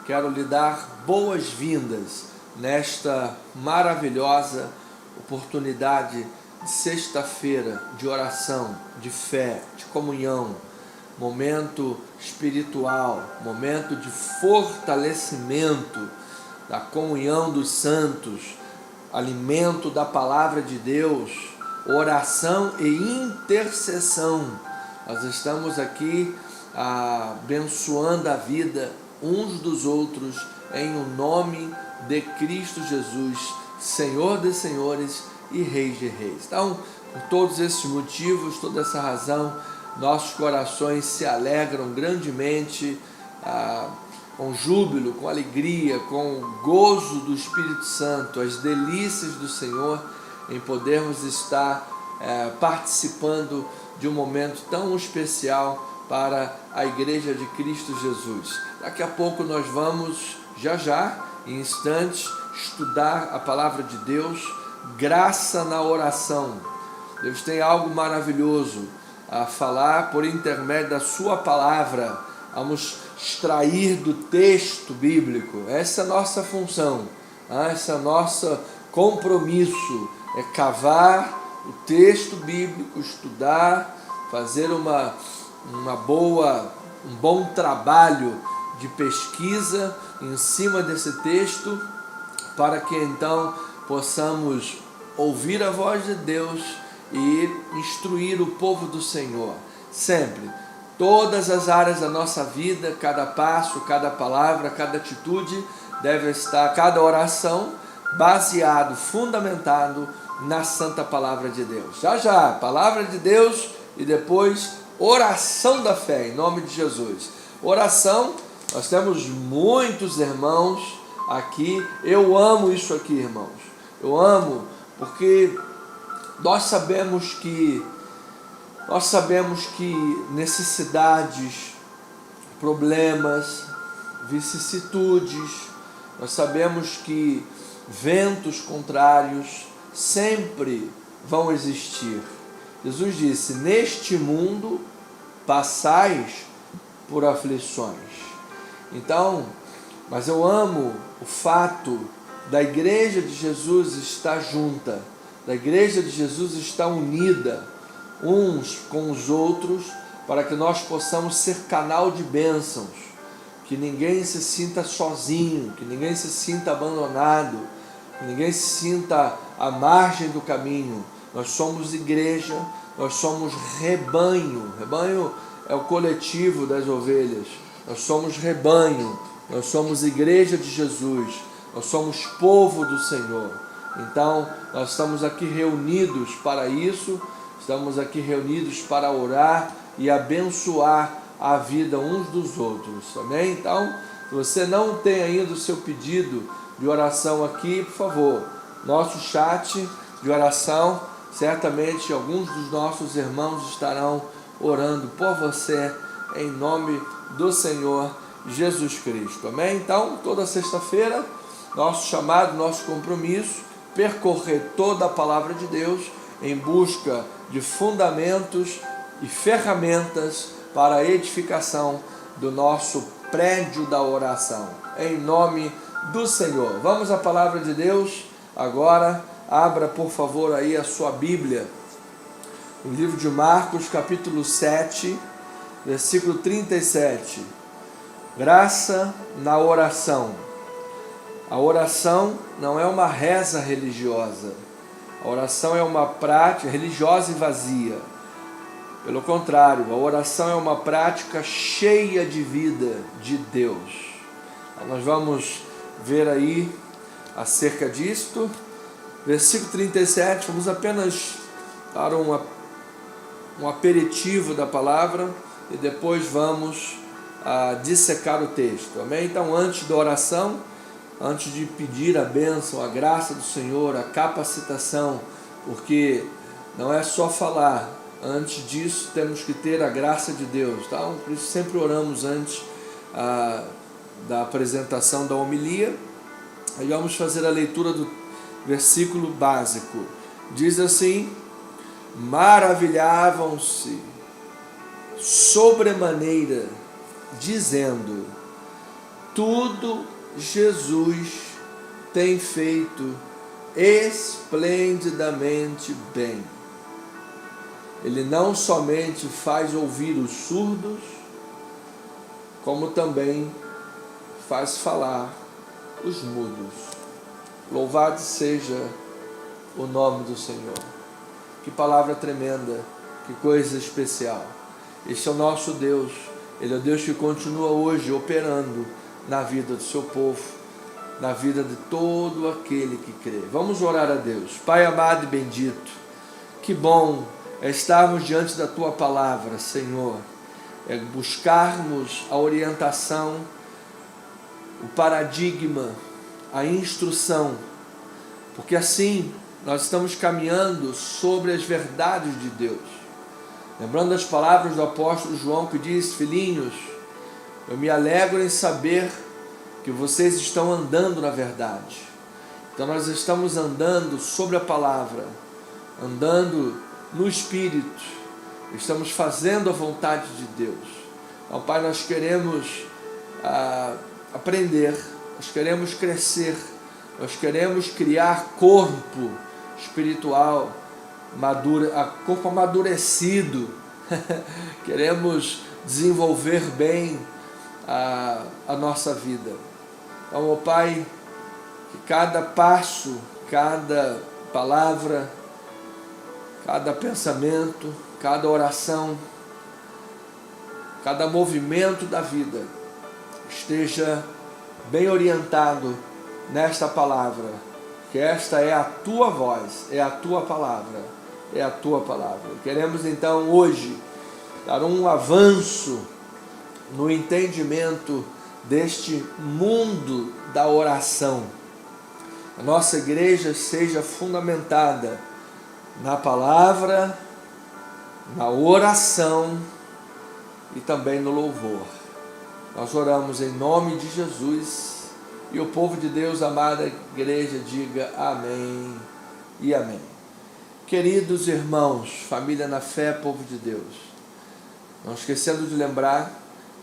quero lhe dar boas-vindas nesta maravilhosa oportunidade de sexta-feira de oração, de fé, de comunhão, momento espiritual, momento de fortalecimento da comunhão dos santos, alimento da palavra de Deus, oração e intercessão. Nós estamos aqui abençoando a vida uns dos outros em o nome de Cristo Jesus, Senhor dos senhores e Rei de reis. Então, por todos esses motivos, toda essa razão, nossos corações se alegram grandemente, com júbilo, com alegria, com gozo do Espírito Santo, as delícias do Senhor em podermos estar participando de um momento tão especial para a Igreja de Cristo Jesus. Daqui a pouco nós vamos, já, em instantes, estudar a palavra de Deus, graça na oração. Deus tem algo maravilhoso a falar por intermédio da sua palavra. Vamos extrair do texto bíblico. Essa é a nossa função, esse é o nosso compromisso, é cavar o texto bíblico, estudar, fazer um bom trabalho de pesquisa em cima desse texto, para que então possamos ouvir a voz de Deus e instruir o povo do Senhor. Sempre, todas as áreas da nossa vida, cada passo, cada palavra, cada atitude deve estar, cada oração, baseado, fundamentado na santa palavra de Deus. Já, palavra de Deus e depois oração da fé, em nome de Jesus. Oração, nós temos muitos irmãos aqui, eu amo isso aqui, irmãos, eu amo, porque nós sabemos que necessidades, problemas, vicissitudes, nós sabemos que ventos contrários sempre vão existir. Jesus disse: neste mundo passais por aflições. Então, mas eu amo o fato da Igreja de Jesus estar junta, da Igreja de Jesus estar unida uns com os outros, para que nós possamos ser canal de bênçãos, que ninguém se sinta sozinho, que ninguém se sinta abandonado, que ninguém se sinta à margem do caminho. Nós somos igreja, nós somos rebanho. Rebanho é o coletivo das ovelhas. Nós somos rebanho, nós somos igreja de Jesus, nós somos povo do Senhor. Então, nós estamos aqui reunidos para isso, estamos aqui reunidos para orar e abençoar a vida uns dos outros, amém? Então, se você não tem ainda o seu pedido de oração aqui, por favor, nosso chat de oração, certamente alguns dos nossos irmãos estarão orando por você, em nome do Senhor Jesus Cristo, amém? Então, toda sexta-feira, nosso chamado, nosso compromisso, percorrer toda a palavra de Deus em busca de fundamentos e ferramentas para a edificação do nosso prédio da oração, em nome do Senhor. Vamos à palavra de Deus agora. Abra, por favor, aí a sua Bíblia, o livro de Marcos, capítulo 7, versículo 37. Graça na oração. A oração não é uma reza religiosa. A oração é uma prática religiosa e vazia. Pelo contrário, a oração é uma prática cheia de vida de Deus. Então, nós vamos ver aí acerca disto. Versículo 37, vamos apenas dar um aperitivo da palavra e depois vamos dissecar o texto, amém? Então, antes da oração, antes de pedir a bênção, a graça do Senhor, a capacitação, porque não é só falar, antes disso temos que ter a graça de Deus, tá? Por isso sempre oramos antes da apresentação da homilia. Aí vamos fazer a leitura do versículo básico. Diz assim: maravilhavam-se sobremaneira, dizendo: tudo Jesus tem feito esplendidamente bem. Ele não somente faz ouvir os surdos, como também faz falar os mudos. Louvado seja o nome do Senhor. Que palavra tremenda, que coisa especial. Este é o nosso Deus. Ele é o Deus que continua hoje operando na vida do seu povo, na vida de todo aquele que crê. Vamos orar a Deus. Pai amado e bendito, que bom é estarmos diante da Tua palavra, Senhor. É buscarmos a orientação, o paradigma, a instrução, porque assim nós estamos caminhando sobre as verdades de Deus. Lembrando as palavras do apóstolo João que diz: filhinhos, eu me alegro em saber que vocês estão andando na verdade. Então nós estamos andando sobre a palavra, andando no Espírito, estamos fazendo a vontade de Deus. Então, Pai, nós queremos aprender, nós queremos crescer, nós queremos criar corpo espiritual, corpo amadurecido, queremos desenvolver bem a nossa vida. Então, ó Pai, que cada passo, cada palavra, cada pensamento, cada oração, cada movimento da vida esteja bem orientado nesta palavra, que esta é a Tua voz, é a Tua palavra, é a Tua palavra. Queremos então hoje dar um avanço no entendimento deste mundo da oração. A nossa igreja seja fundamentada na palavra, na oração e também no louvor. Nós oramos em nome de Jesus e o povo de Deus, amada igreja, diga amém e amém. Queridos irmãos, família na fé, povo de Deus, não esquecendo de lembrar,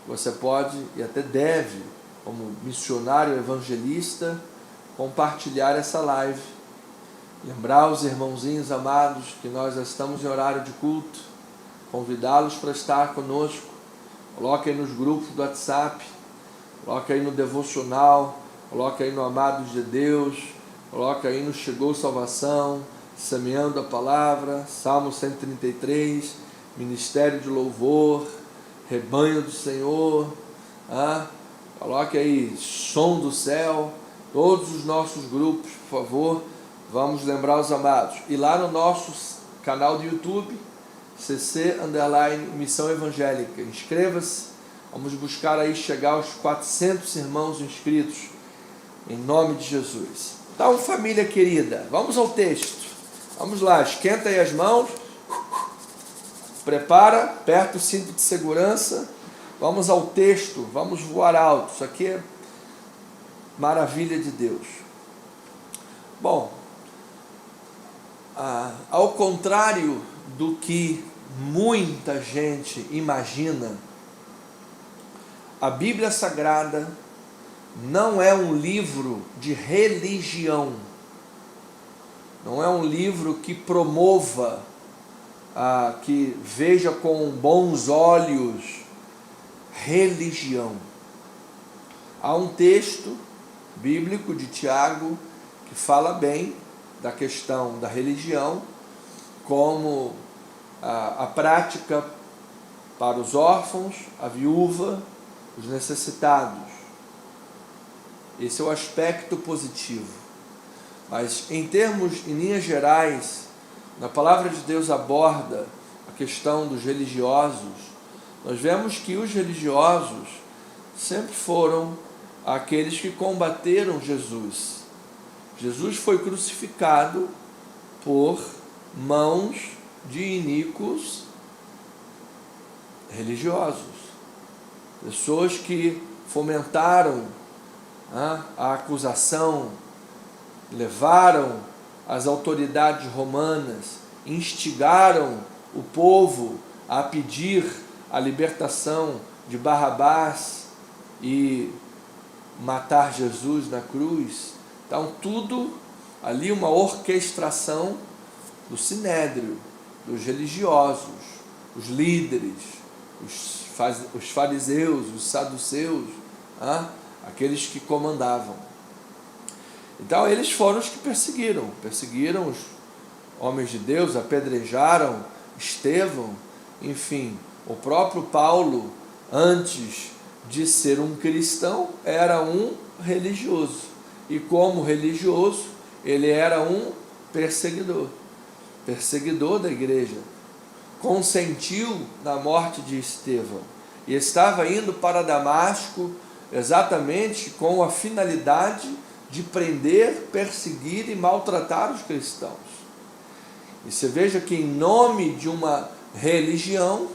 você pode e até deve, como missionário evangelista, compartilhar essa live. Lembrar os irmãozinhos amados que nós já estamos em horário de culto, convidá-los para estar conosco. Coloque aí nos grupos do WhatsApp, coloque aí no devocional, coloque aí no Amados de Deus, coloque aí no Chegou Salvação, Semeando a Palavra, Salmo 133, Ministério de Louvor, Rebanho do Senhor, coloque aí Som do Céu, todos os nossos grupos, por favor, vamos lembrar os amados. E lá no nosso canal do YouTube, CC_Missão Evangélica, inscreva-se, vamos buscar aí chegar aos 400 irmãos inscritos, em nome de Jesus. Então, família querida, vamos ao texto, vamos lá, esquenta aí as mãos, prepara, aperta o cinto de segurança, vamos ao texto, vamos voar alto, isso aqui é maravilha de Deus. Bom, ao contrário do que muita gente imagina, a Bíblia Sagrada não é um livro de religião, não é um livro que promova, que veja com bons olhos religião. Há um texto bíblico de Tiago que fala bem da questão da religião, como a prática para os órfãos, a viúva, os necessitados. Esse é o aspecto positivo. Mas em linhas gerais, na palavra de Deus aborda a questão dos religiosos. Nós vemos que os religiosos sempre foram aqueles que combateram Jesus. Jesus foi crucificado por mãos de iníquos religiosos, pessoas que fomentaram a acusação, levaram as autoridades romanas, instigaram o povo a pedir a libertação de Barrabás e matar Jesus na cruz. Então tudo ali uma orquestração do sinédrio, dos religiosos, os líderes, os fariseus, os saduceus, aqueles que comandavam. Então eles foram os que perseguiram os homens de Deus, apedrejaram Estevão, enfim. O próprio Paulo, antes de ser um cristão, era um religioso. E como religioso, ele era um perseguidor da igreja. Consentiu na morte de Estevão e estava indo para Damasco exatamente com a finalidade de prender, perseguir e maltratar os cristãos. E você veja que em nome de uma religião,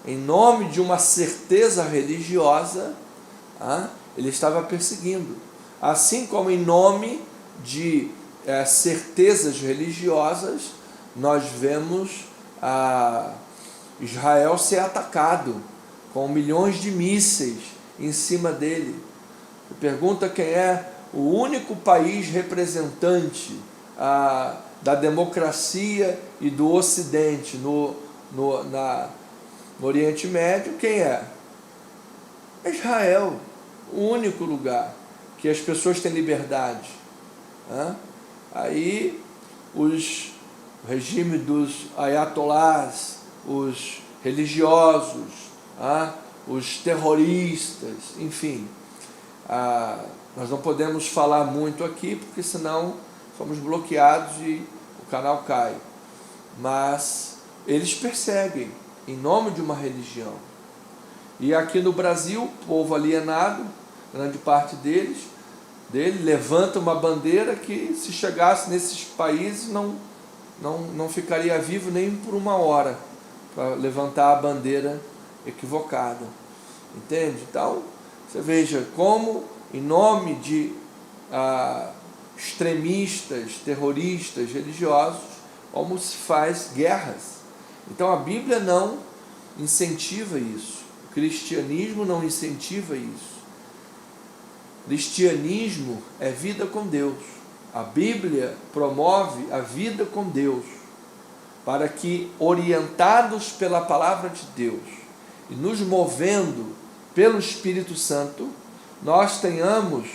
em nome de uma certeza religiosa, ele estava perseguindo. Assim como em nome de certezas religiosas, nós vemos Israel ser atacado com milhões de mísseis em cima dele. Pergunta quem é o único país representante da democracia e do Ocidente no Oriente Médio, quem é? Israel, o único lugar que as pessoas têm liberdade. Aí o regime dos ayatolás, os religiosos, os terroristas, enfim, nós não podemos falar muito aqui, porque senão somos bloqueados e o canal cai. Mas eles perseguem em nome de uma religião. E aqui no Brasil, o povo alienado, grande parte dele levanta uma bandeira que, se chegasse nesses países, não ficaria vivo nem por uma hora para levantar a bandeira equivocada. Entende? Então, você veja como, em nome de extremistas, terroristas, religiosos, como se faz guerras. Então a Bíblia não incentiva isso. O cristianismo não incentiva isso. Cristianismo é vida com Deus. A Bíblia promove a vida com Deus, para que, orientados pela palavra de Deus e nos movendo pelo Espírito Santo, nós tenhamos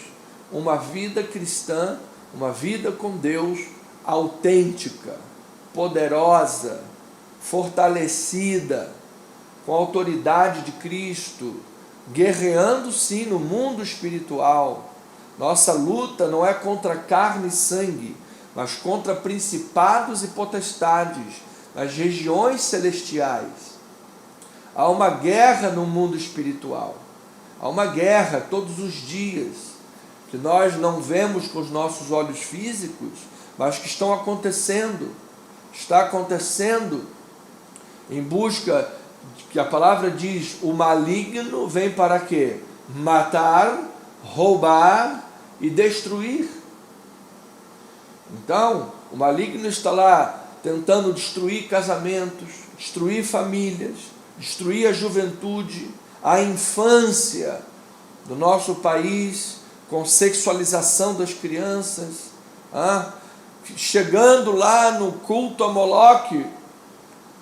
uma vida cristã, uma vida com Deus autêntica, poderosa, fortalecida, com a autoridade de Cristo, guerreando sim no mundo espiritual. Nossa luta não é contra carne e sangue, mas contra principados e potestades nas regiões celestiais. Há uma guerra no mundo espiritual. Há uma guerra todos os dias, que nós não vemos com os nossos olhos físicos, mas que estão acontecendo. Está acontecendo em busca, que a palavra diz, o maligno vem para quê? Matar, roubar e destruir. Então, o maligno está lá tentando destruir casamentos, destruir famílias, destruir a juventude, a infância do nosso país, com sexualização das crianças, chegando lá no culto a Moloque,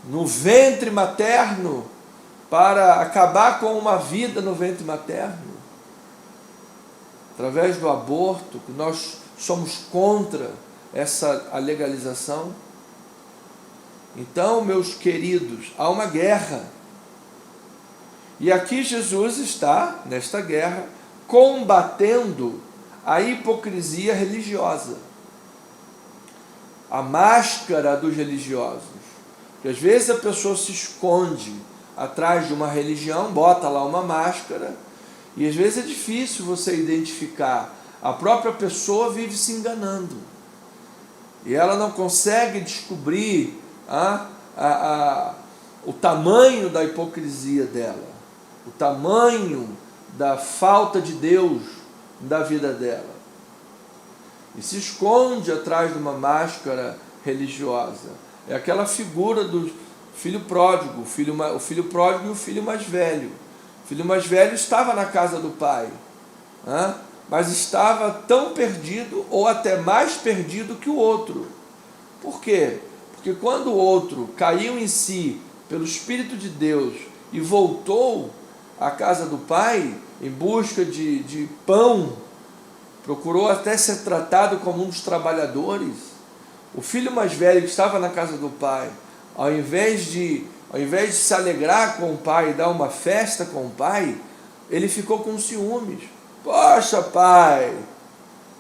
no ventre materno, para acabar com uma vida no ventre materno, através do aborto, que nós somos contra a legalização. Então, meus queridos, há uma guerra. E aqui Jesus está, nesta guerra, combatendo a hipocrisia religiosa, a máscara dos religiosos. Porque às vezes a pessoa se esconde atrás de uma religião, bota lá uma máscara, e às vezes é difícil você identificar. A própria pessoa vive se enganando, e ela não consegue descobrir o tamanho da hipocrisia dela, o tamanho da falta de Deus da vida dela, e se esconde atrás de uma máscara religiosa. É aquela figura do filho pródigo, o filho pródigo e o filho mais velho. O filho mais velho estava na casa do pai, mas estava tão perdido ou até mais perdido que o outro. Por quê? Porque quando o outro caiu em si pelo Espírito de Deus e voltou à casa do Pai em busca de pão, procurou até ser tratado como um dos trabalhadores, o filho mais velho que estava na casa do pai, ao invés de se alegrar com o pai e dar uma festa com o pai, ele ficou com ciúmes. Poxa, pai,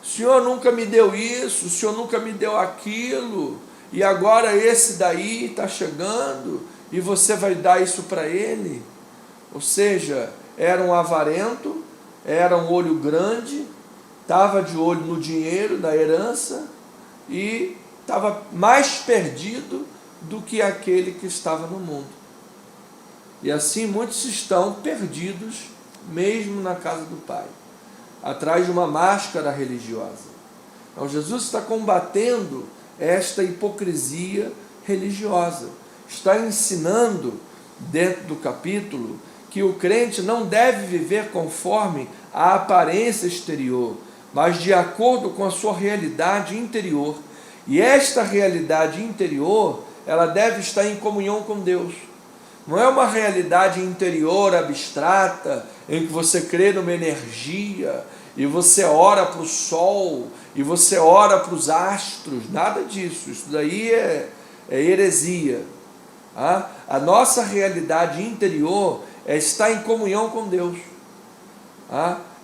o senhor nunca me deu isso, o senhor nunca me deu aquilo, e agora esse daí está chegando e você vai dar isso para ele? Ou seja, era um avarento, era um olho grande, estava de olho no dinheiro, na herança, e estava mais perdido do que aquele que estava no mundo. E assim muitos estão perdidos, mesmo na casa do Pai, atrás de uma máscara religiosa. Então Jesus está combatendo esta hipocrisia religiosa, está ensinando dentro do capítulo que o crente não deve viver conforme a aparência exterior, mas de acordo com a sua realidade interior. E esta realidade interior, ela deve estar em comunhão com Deus. Não é uma realidade interior abstrata, em que você crê numa energia, e você ora para o sol, e você ora para os astros, nada disso. Isso daí é heresia. A nossa realidade interior é estar em comunhão com Deus,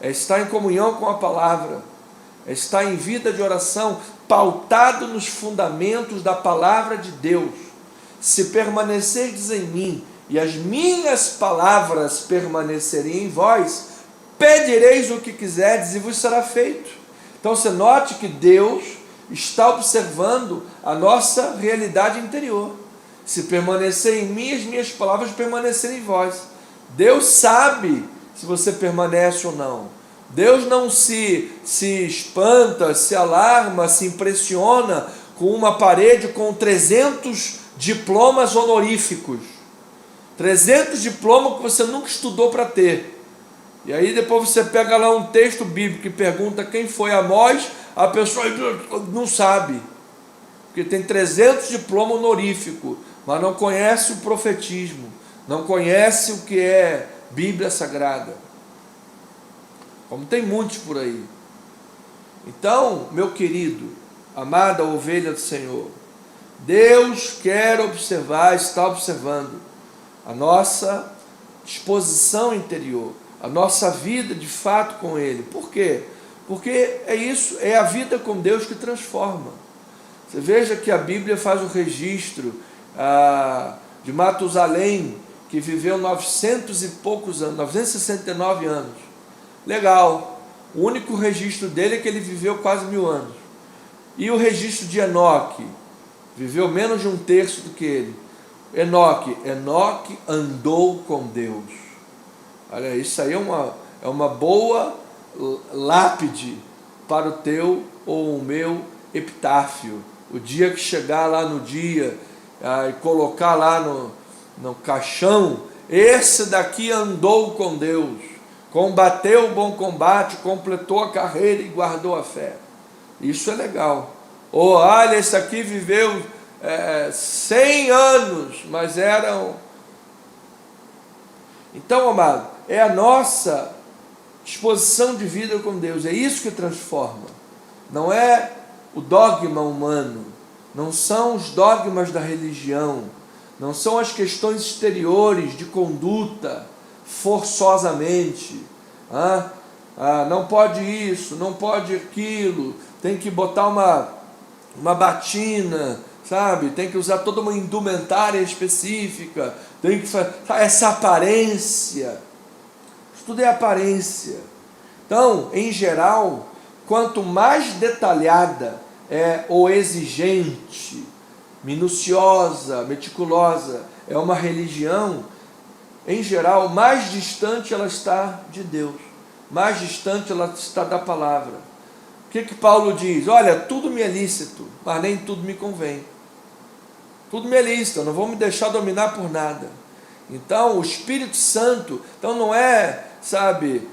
é estar em comunhão com a palavra, é estar em vida de oração, pautado nos fundamentos da palavra de Deus. Se permanecerdes em mim e as minhas palavras permanecerem em vós, pedireis o que quiserdes e vos será feito. Então você note que Deus está observando a nossa realidade interior. Se permanecer em mim, as minhas palavras permanecerem em vós. Deus sabe se você permanece ou não. Deus não se espanta, se alarma, se impressiona com uma parede com 300 diplomas honoríficos. 300 diplomas que você nunca estudou para ter. E aí depois você pega lá um texto bíblico e pergunta quem foi Amós, a pessoa não sabe. Porque tem 300 diplomas honoríficos, mas não conhece o profetismo, não conhece o que é Bíblia Sagrada. Como tem muitos por aí. Então, meu querido, amada ovelha do Senhor, Deus quer observar, está observando a nossa disposição interior, a nossa vida de fato com Ele. Por quê? Porque é isso, é a vida com Deus que transforma. Você veja que a Bíblia faz o registro de Matusalém, que viveu 900 e poucos anos, 969 anos. Legal, o único registro dele é que ele viveu quase 1000 anos. E o registro de Enoque, viveu menos de um terço do que ele. Enoque andou com Deus. Olha, isso aí é uma boa lápide para o teu ou o meu epitáfio. O dia que chegar lá no dia e colocar lá no caixão, esse daqui andou com Deus, combateu o bom combate, completou a carreira e guardou a fé. Isso é legal. Ou olha, esse aqui viveu 100 anos, mas eram... Então, amado, é a nossa disposição de vida com Deus, é isso que transforma. Não é o dogma humano, não são os dogmas da religião, não são as questões exteriores de conduta forçosamente. Não pode isso, não pode aquilo, tem que botar uma batina, sabe? Tem que usar toda uma indumentária específica, tem que fazer essa aparência. Isso tudo é aparência. Então, em geral, quanto mais detalhada ou exigente, minuciosa, meticulosa é uma religião, em geral, mais distante ela está de Deus, mais distante ela está da palavra. O que Paulo diz? Olha, tudo me é lícito, mas nem tudo me convém. Tudo me é lícito, eu não vou me deixar dominar por nada. Então, o Espírito Santo, então não é, sabe,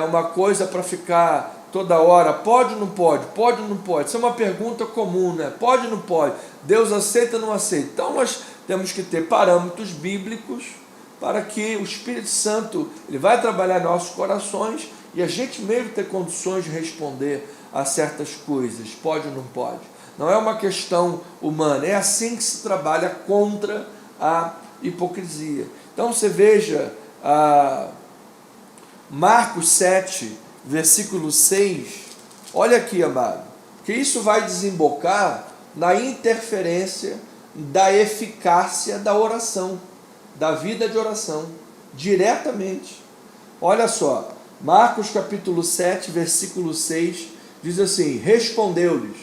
uma coisa para ficar toda hora, pode ou não pode, pode ou não pode. Isso é uma pergunta comum, né? Pode ou não pode? Deus aceita ou não aceita? Então nós temos que ter parâmetros bíblicos para que o Espírito Santo ele vai trabalhar em nossos corações e a gente mesmo ter condições de responder a certas coisas, pode ou não pode. Não é uma questão humana, é assim que se trabalha contra a hipocrisia. Então você veja Marcos 7, versículo 6, olha aqui, amado, que isso vai desembocar na interferência da eficácia da oração, da vida de oração, diretamente. Olha só, Marcos capítulo 7, versículo 6, diz assim: respondeu-lhes,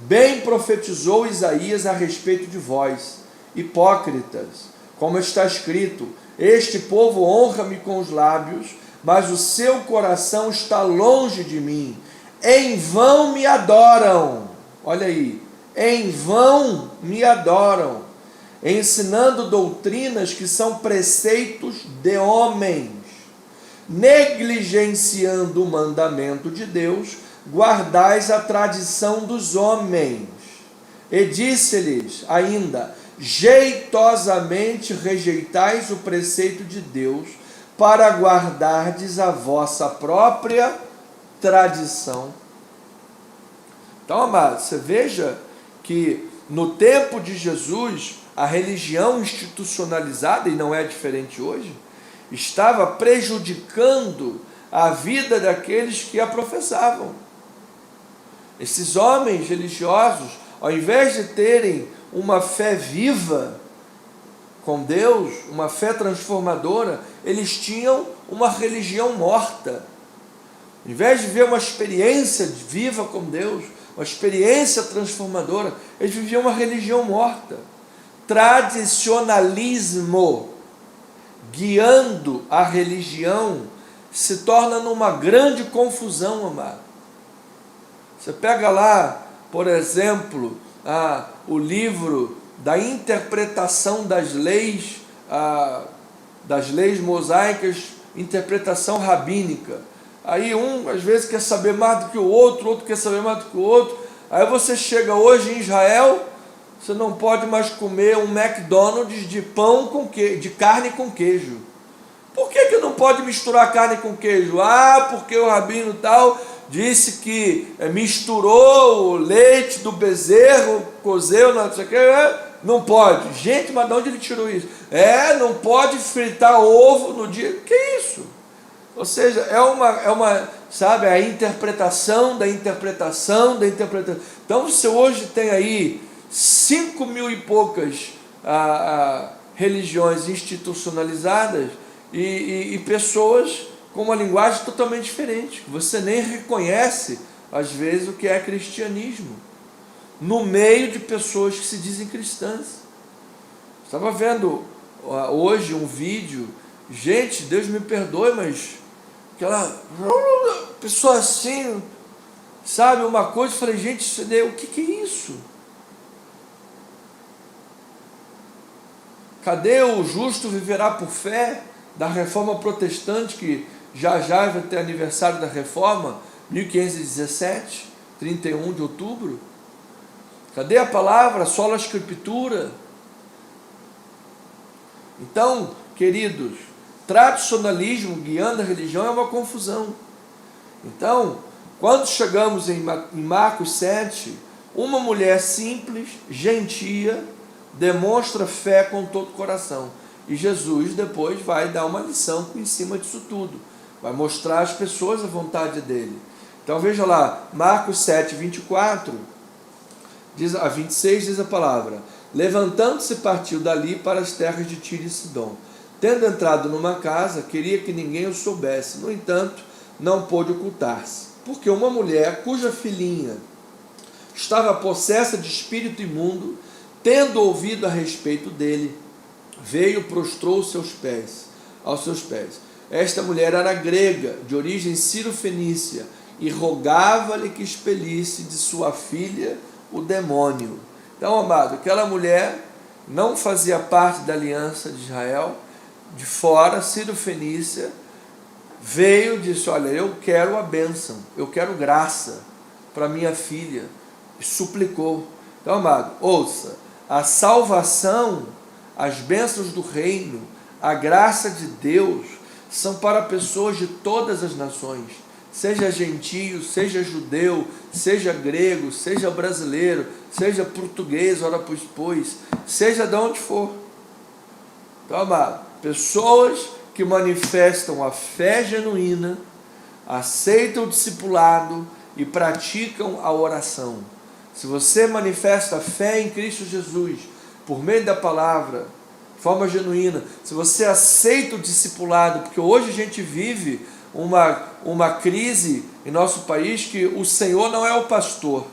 bem profetizou Isaías a respeito de vós, hipócritas, como está escrito, este povo honra-me com os lábios, mas o seu coração está longe de mim, em vão me adoram, olha aí, em vão me adoram, ensinando doutrinas que são preceitos de homens, negligenciando o mandamento de Deus, guardais a tradição dos homens. E disse-lhes ainda, jeitosamente rejeitais o preceito de Deus, para guardardes a vossa própria tradição. Então, amados, você veja que no tempo de Jesus, a religião institucionalizada, e não é diferente hoje, estava prejudicando a vida daqueles que a professavam. Esses homens religiosos, ao invés de terem uma fé viva com Deus, uma fé transformadora, eles tinham uma religião morta. Ao invés de ver uma experiência viva com Deus, uma experiência transformadora, eles viviam uma religião morta. Tradicionalismo guiando a religião se torna numa grande confusão, amado. Você pega lá, por exemplo, o livro da interpretação das leis mosaicas, interpretação rabínica. Aí um às vezes quer saber mais do que o outro quer saber mais do que o outro. Aí você chega hoje em Israel, você não pode mais comer um McDonald's de pão com de carne com queijo. Por que não pode misturar carne com queijo? Porque o rabino tal disse que misturou o leite do bezerro, cozeu, não sei o que, não pode. Gente, mas de onde ele tirou isso? Não pode fritar ovo no dia. Que isso? Ou seja, é uma, sabe, a interpretação da interpretação da interpretação. Então você hoje tem aí 5.000 e poucas religiões institucionalizadas e pessoas com uma linguagem totalmente diferente. Você nem reconhece, às vezes, o que é cristianismo, no meio de pessoas que se dizem cristãs. Estava vendo hoje um vídeo, gente, Deus me perdoe, mas aquela pessoa assim, sabe, uma coisa, eu falei, gente, o que é isso? Cadê o justo viverá por fé? Da reforma protestante, que já vai ter aniversário da reforma, 1517, 31 de outubro. Cadê a palavra? Sola Escritura. Então, queridos, tradicionalismo guiando a religião é uma confusão. Então, quando chegamos em Marcos 7, uma mulher simples, gentia, demonstra fé com todo o coração. E Jesus depois vai dar uma lição em cima disso tudo. Vai mostrar às pessoas a vontade dele. Então veja lá, Marcos 7, 24 a 26 diz a palavra: levantando-se partiu dali para as terras de Tiro e Sidom. Tendo entrado numa casa, queria que ninguém o soubesse. No entanto, não pôde ocultar-se, porque uma mulher cuja filhinha estava possessa de espírito imundo, tendo ouvido a respeito dele, veio, prostrou-se aos seus pés. Esta mulher era grega, de origem sírio-fenícia, e rogava-lhe que expelisse de sua filha o demônio. Então, amado, aquela mulher não fazia parte da aliança de Israel, de fora, sírio-fenícia, veio e disse: olha, eu quero a bênção, eu quero graça para minha filha, e suplicou. Então, amado, ouça, a salvação, as bênçãos do reino, a graça de Deus, são para pessoas de todas as nações, seja gentio, seja judeu, seja grego, seja brasileiro, seja português, ora pois, seja de onde for. Então, amado, pessoas que manifestam a fé genuína, aceitam o discipulado e praticam a oração. Se você manifesta a fé em Cristo Jesus, por meio da palavra, de forma genuína, se você aceita o discipulado, porque hoje a gente vive uma crise em nosso país que o Senhor não é o pastor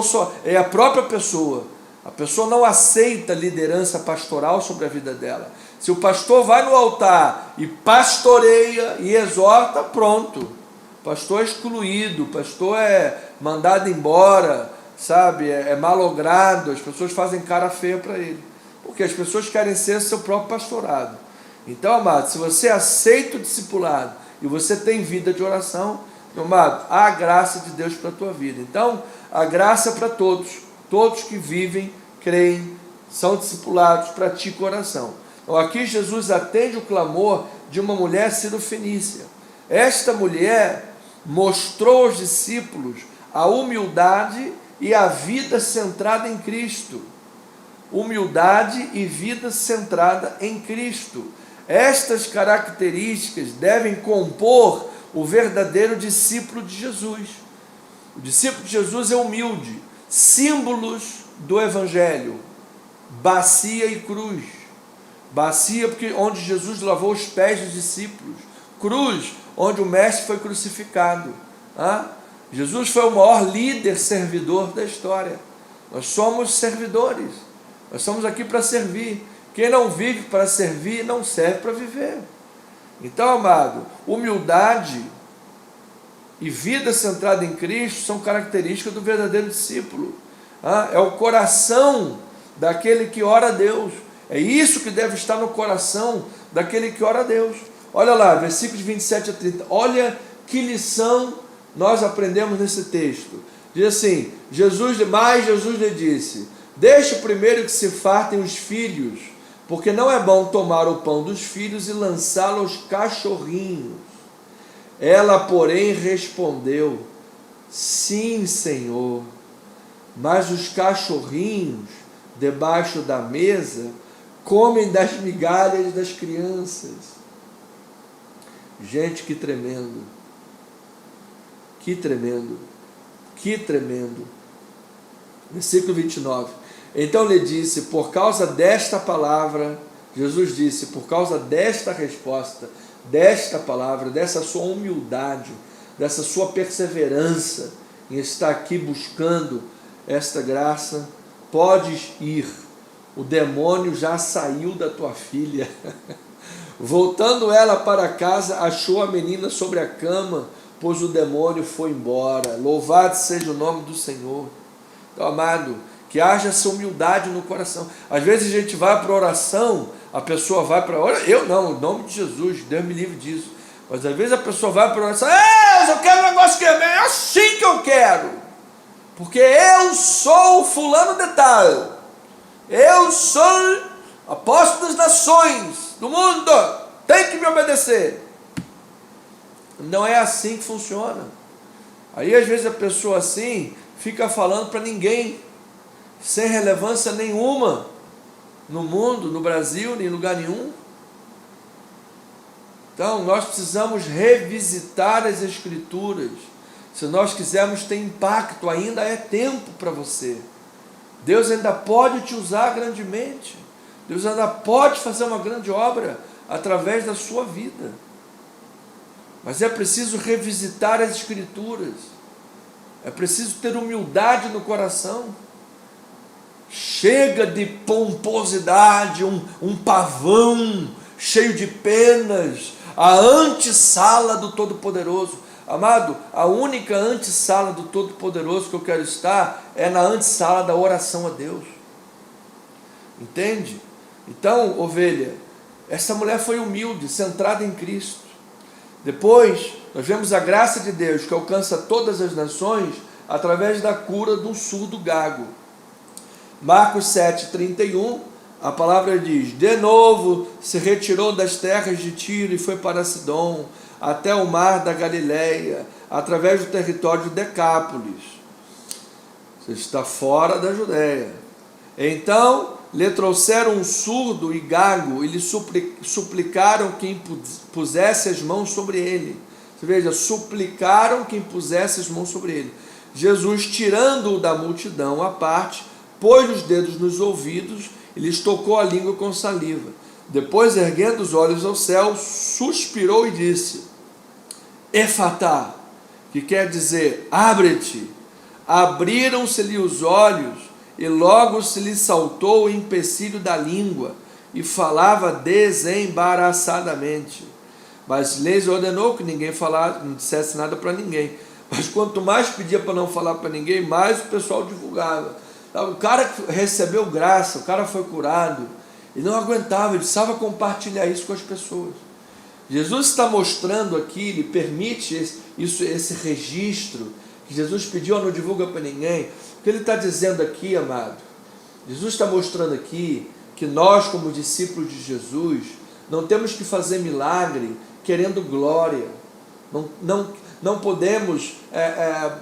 só é a própria pessoa. A pessoa não aceita liderança pastoral sobre a vida dela. Se o pastor vai no altar e pastoreia e exorta, pronto. O pastor é excluído, o pastor é mandado embora, sabe? É malogrado, as pessoas fazem cara feia para ele. Porque as pessoas querem ser seu próprio pastorado. Então, amado, se você aceita o discipulado e você tem vida de oração, meu amado, há a graça de Deus para a tua vida. Então, a graça é para todos que vivem, creem, são discipulados, praticam oração. Então, aqui Jesus atende o clamor de uma mulher sirofenícia. Esta mulher mostrou aos discípulos a humildade e a vida centrada em Cristo. Humildade e vida centrada em Cristo. Estas características devem compor o verdadeiro discípulo de Jesus. O discípulo de Jesus é humilde. Símbolos do Evangelho: bacia e cruz. Bacia, porque onde Jesus lavou os pés dos discípulos. Cruz, onde o mestre foi crucificado. Jesus foi o maior líder servidor da história. Nós somos servidores. Nós estamos aqui para servir. Quem não vive para servir, não serve para viver. Então, amado, humildade e vida centrada em Cristo são características do verdadeiro discípulo. É o coração daquele que ora a Deus. É isso que deve estar no coração daquele que ora a Deus. Olha lá, versículos 27 a 30. Olha que lição nós aprendemos nesse texto. Diz assim: Jesus lhe disse: deixe primeiro que se fartem os filhos, porque não é bom tomar o pão dos filhos e lançá-lo aos cachorrinhos. Ela, porém, respondeu: sim, Senhor, mas os cachorrinhos debaixo da mesa comem das migalhas das crianças. Gente, que tremendo, que tremendo, que tremendo. Versículo 29. Então lhe disse: por causa desta palavra, Jesus disse, por causa desta resposta, desta palavra, dessa sua humildade, dessa sua perseverança em estar aqui buscando esta graça, podes ir, o demônio já saiu da tua filha. Voltando ela para casa, achou a menina sobre a cama, pois o demônio foi embora. Louvado seja o nome do Senhor. Então, amado, que haja essa humildade no coração. Às vezes a gente vai para a oração, a pessoa vai para a oração, eu não, em nome de Jesus, Deus me livre disso. Mas às vezes a pessoa vai para a oração: eu quero um negócio que é assim que eu quero, porque eu sou fulano de tal, eu sou apóstolo das nações do mundo, tem que me obedecer. Não é assim que funciona. Aí às vezes a pessoa assim fica falando para ninguém, sem relevância nenhuma no mundo, no Brasil, nem em lugar nenhum. Então nós precisamos revisitar as Escrituras. Se nós quisermos ter impacto, ainda é tempo para você. Deus ainda pode te usar grandemente. Deus ainda pode fazer uma grande obra através da sua vida. Mas é preciso revisitar as Escrituras. É preciso ter humildade no coração. Chega de pomposidade, um pavão cheio de penas, a antessala do Todo-Poderoso. Amado, a única antessala do Todo-Poderoso que eu quero estar é na antessala da oração a Deus. Entende? Então, ovelha, essa mulher foi humilde, centrada em Cristo. Depois, nós vemos a graça de Deus que alcança todas as nações através da cura do surdo gago. Marcos 7,31, a palavra diz: de novo se retirou das terras de Tiro e foi para Sidom, até o mar da Galileia, através do território de Decápolis. Você está fora da Judéia. Então lhe trouxeram um surdo e gago e lhe suplicaram que impusesse as mãos sobre ele. Você veja, suplicaram que impusesse as mãos sobre ele. Jesus, tirando-o da multidão à parte, pôs os dedos nos ouvidos e lhes tocou a língua com saliva. Depois, erguendo os olhos ao céu, suspirou e disse: Efatá, que quer dizer, abre-te. Abriram-se-lhe os olhos, e logo se lhe saltou o empecilho da língua, e falava desembaraçadamente. Mas lhes ordenou que ninguém falasse, não dissesse nada para ninguém. Mas quanto mais pedia para não falar para ninguém, mais o pessoal divulgava. O cara que recebeu graça, o cara foi curado, e não aguentava, ele precisava compartilhar isso com as pessoas. Jesus está mostrando aqui, ele permite esse registro, que Jesus pediu, não divulga para ninguém. O que ele está dizendo aqui, amado? Jesus está mostrando aqui que nós, como discípulos de Jesus, não temos que fazer milagre querendo glória. Não podemos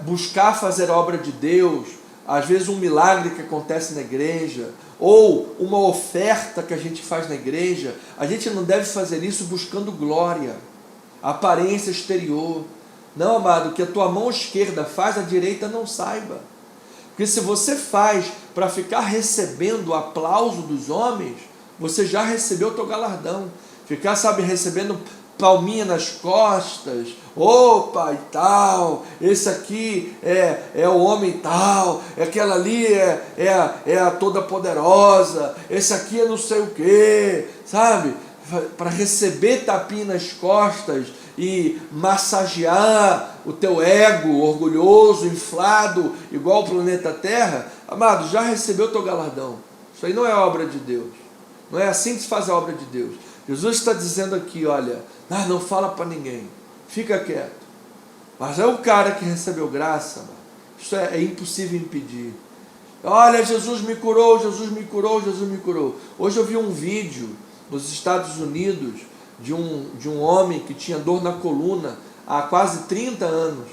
buscar fazer obra de Deus, às vezes um milagre que acontece na igreja, ou uma oferta que a gente faz na igreja. A gente não deve fazer isso buscando glória, aparência exterior. Não, amado, que a tua mão esquerda faz, a direita não saiba. Porque se você faz para ficar recebendo o aplauso dos homens, você já recebeu o teu galardão. Ficar, recebendo palminha nas costas, opa e tal, esse aqui é o homem tal, aquela ali é a toda poderosa, esse aqui é não sei o que, sabe? Para receber tapinha nas costas e massagear o teu ego orgulhoso, inflado, igual o planeta Terra. Amado, já recebeu o teu galardão. Isso aí não é obra de Deus. Não é assim que se faz a obra de Deus. Jesus está dizendo aqui, olha, não fala para ninguém, fica quieto. Mas é o cara que recebeu graça, mano. Isso é impossível impedir. Olha, Jesus me curou, Jesus me curou, Jesus me curou. Hoje eu vi um vídeo nos Estados Unidos de um homem que tinha dor na coluna há quase 30 anos.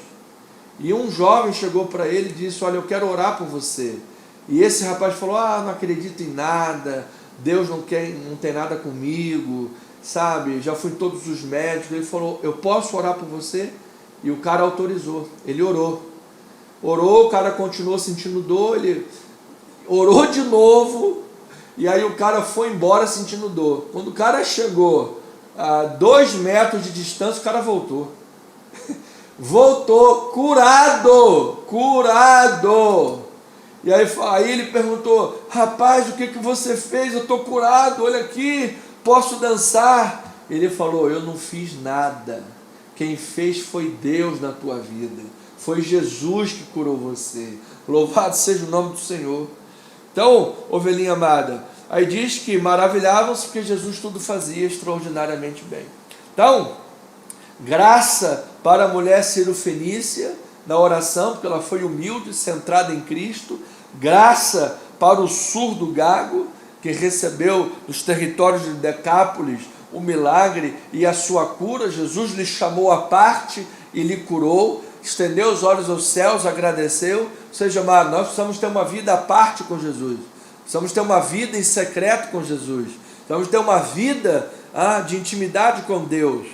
E um jovem chegou para ele e disse: olha, eu quero orar por você. E esse rapaz falou: não acredito em nada, Deus não tem nada comigo, sabe, já fui em todos os médicos. Ele falou: eu posso orar por você? E o cara autorizou, ele orou, o cara continuou sentindo dor, ele orou de novo, e aí o cara foi embora sentindo dor. Quando o cara chegou a 2 metros de distância, o cara voltou, curado. E aí ele perguntou: rapaz, o que você fez? Eu estou curado, olha aqui, posso dançar? Ele falou: eu não fiz nada, quem fez foi Deus na tua vida, foi Jesus que curou você, louvado seja o nome do Senhor. Então, ovelhinha amada, aí diz que maravilhavam-se porque Jesus tudo fazia extraordinariamente bem. Então, graça para a mulher cirofenícia na oração, porque ela foi humilde, centrada em Cristo. Graça para o surdo gago, que recebeu dos territórios de Decápolis o milagre e a sua cura. Jesus lhe chamou à parte e lhe curou, estendeu os olhos aos céus, agradeceu. Ou seja, amado, nós precisamos ter uma vida à parte com Jesus, precisamos ter uma vida em secreto com Jesus, precisamos ter uma vida de intimidade com Deus,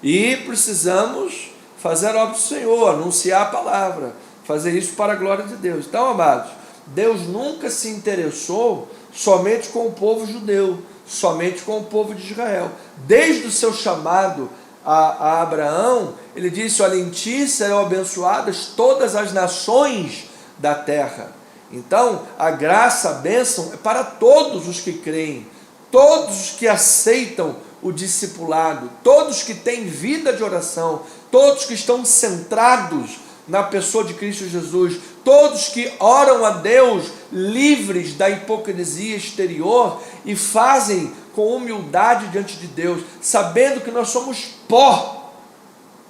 e precisamos fazer a obra do Senhor, anunciar a palavra, fazer isso para a glória de Deus. Então, amados, Deus nunca se interessou somente com o povo judeu, somente com o povo de Israel. Desde o seu chamado a Abraão, ele disse: olha, em ti serão abençoadas todas as nações da terra. Então, a graça, a bênção é para todos os que creem, todos os que aceitam o discipulado, todos que têm vida de oração, todos que estão centrados na pessoa de Cristo Jesus, todos que oram a Deus livres da hipocrisia exterior e fazem com humildade diante de Deus, sabendo que nós somos pó,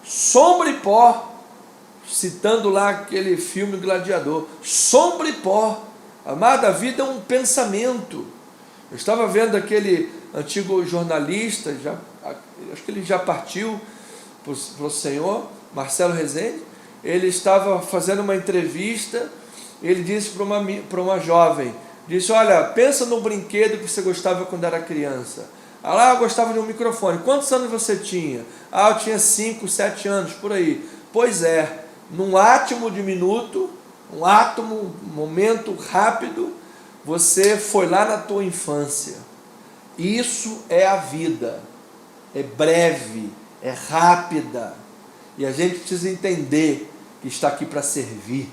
sombra e pó, citando lá aquele filme Gladiador, sombra e pó. Amado, a vida é um pensamento. Eu estava vendo aquele antigo jornalista, acho que ele já partiu para o Senhor, Marcelo Rezende. Ele estava fazendo uma entrevista, ele disse para uma jovem, disse: olha, pensa no brinquedo que você gostava quando era criança. Ah, lá eu gostava de um microfone. Quantos anos você tinha? Ah, eu tinha 5, 7 anos, por aí. Pois é, num átomo de minuto, um momento rápido, você foi lá na tua infância. Isso é a vida. É breve, é rápida. E a gente precisa entender que está aqui para servir.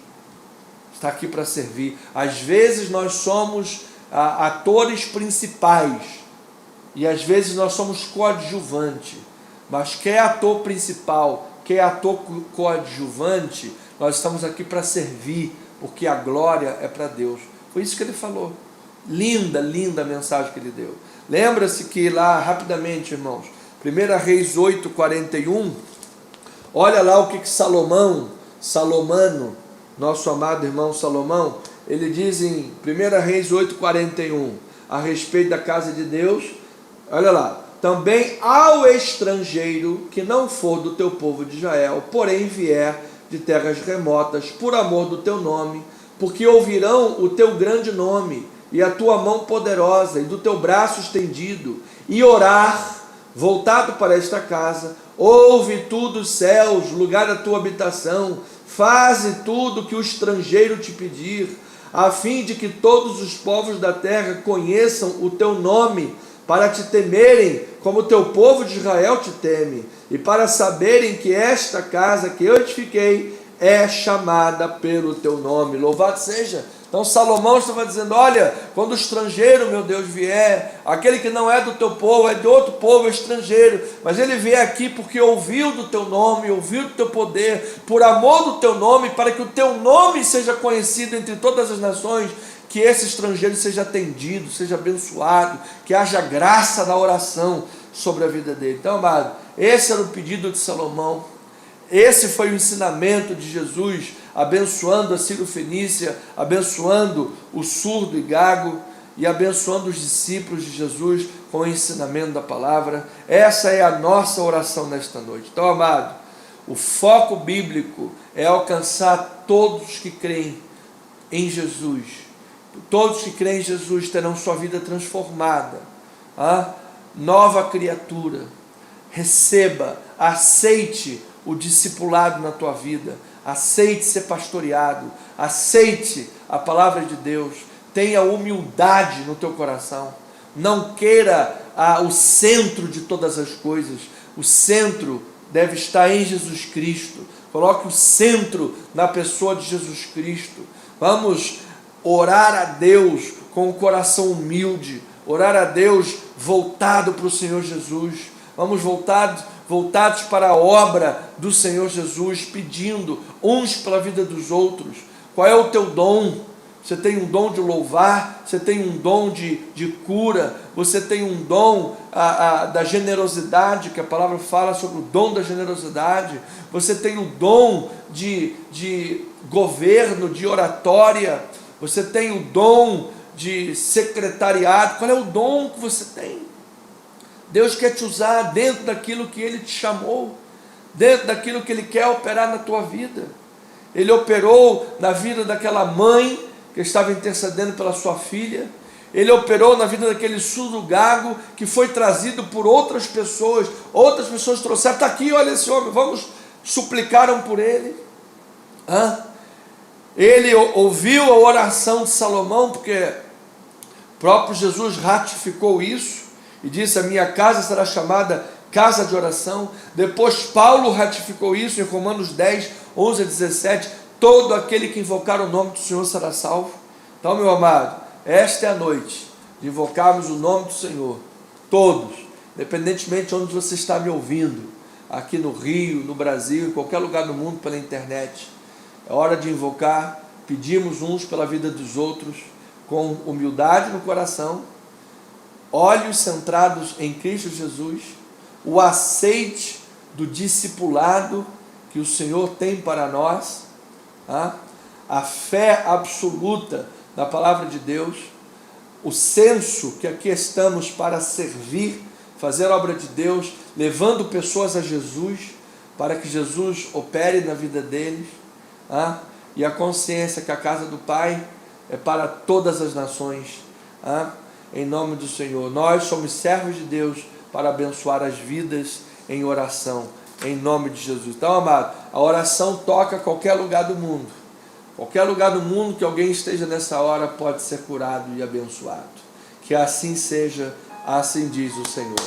Está aqui para servir. Às vezes nós somos atores principais. E às vezes nós somos coadjuvante. Mas quem é ator principal, quem é ator coadjuvante, nós estamos aqui para servir, porque a glória é para Deus. Foi isso que ele falou. Linda, linda a mensagem que ele deu. Lembra-se que lá, rapidamente, irmãos, 1 Reis 8:41, olha lá o que Salomão, nosso amado irmão Salomão, ele diz em 1 Reis 8:41, a respeito da casa de Deus. Olha lá: também ao estrangeiro que não for do teu povo de Israel, porém vier de terras remotas, por amor do teu nome, porque ouvirão o teu grande nome, e a tua mão poderosa, e do teu braço estendido, e orar, voltado para esta casa, ouve tu dos céus, lugar da tua habitação, faze tudo que o estrangeiro te pedir, a fim de que todos os povos da terra conheçam o teu nome, para te temerem como o teu povo de Israel te teme, e para saberem que esta casa que eu edifiquei é chamada pelo teu nome. Louvado seja. Então Salomão estava dizendo: olha, quando o estrangeiro, meu Deus, vier, aquele que não é do teu povo, é de outro povo, é estrangeiro, mas ele vier aqui porque ouviu do teu nome, ouviu do teu poder, por amor do teu nome, para que o teu nome seja conhecido entre todas as nações, que esse estrangeiro seja atendido, seja abençoado, que haja graça na oração sobre a vida dele. Então, amado, esse era o pedido de Salomão, esse foi o ensinamento de Jesus, abençoando a Ciro-Fenícia, abençoando o surdo e gago, e abençoando os discípulos de Jesus com o ensinamento da palavra. Essa é a nossa oração nesta noite. Então, amado, o foco bíblico é alcançar todos que creem em Jesus. Todos que creem em Jesus terão sua vida transformada, nova criatura. Receba, aceite o discipulado na tua vida, aceite ser pastoreado, aceite a palavra de Deus, tenha humildade no teu coração, não queira o centro de todas as coisas. O centro deve estar em Jesus Cristo. Coloque o centro na pessoa de Jesus Cristo. Vamos orar a Deus com o coração humilde, orar a Deus voltado para o Senhor Jesus. Vamos voltados para a obra do Senhor Jesus, pedindo uns pela vida dos outros. Qual é o teu dom? Você tem um dom de louvar, você tem um dom de cura, você tem um dom da generosidade, que a palavra fala sobre o dom da generosidade, você tem o dom de governo, de oratória, você tem o dom de secretariado. Qual é o dom que você tem? Deus quer te usar dentro daquilo que Ele te chamou, dentro daquilo que Ele quer operar na tua vida. Ele operou na vida daquela mãe que estava intercedendo pela sua filha. Ele operou na vida daquele surdo gago que foi trazido por outras pessoas trouxeram: está aqui, olha esse homem, suplicaram por ele. Ele ouviu a oração de Salomão, porque o próprio Jesus ratificou isso e disse: a minha casa será chamada casa de oração. Depois Paulo ratificou isso em Romanos 10, 11 a 17, todo aquele que invocar o nome do Senhor será salvo. Então, meu amado, esta é a noite de invocarmos o nome do Senhor, todos, independentemente de onde você está me ouvindo, aqui no Rio, no Brasil, em qualquer lugar do mundo, pela internet. É hora de invocar, pedimos uns pela vida dos outros, com humildade no coração, olhos centrados em Cristo Jesus, o aceite do discipulado que o Senhor tem para nós, a fé absoluta da palavra de Deus, o senso que aqui estamos para servir, fazer a obra de Deus, levando pessoas a Jesus, para que Jesus opere na vida deles, e a consciência que a casa do Pai é para todas as nações, em nome do Senhor. Nós somos servos de Deus para abençoar as vidas em oração, em nome de Jesus. Então, amado, a oração toca qualquer lugar do mundo. Qualquer lugar do mundo que alguém esteja nessa hora pode ser curado e abençoado. Que assim seja, assim diz o Senhor.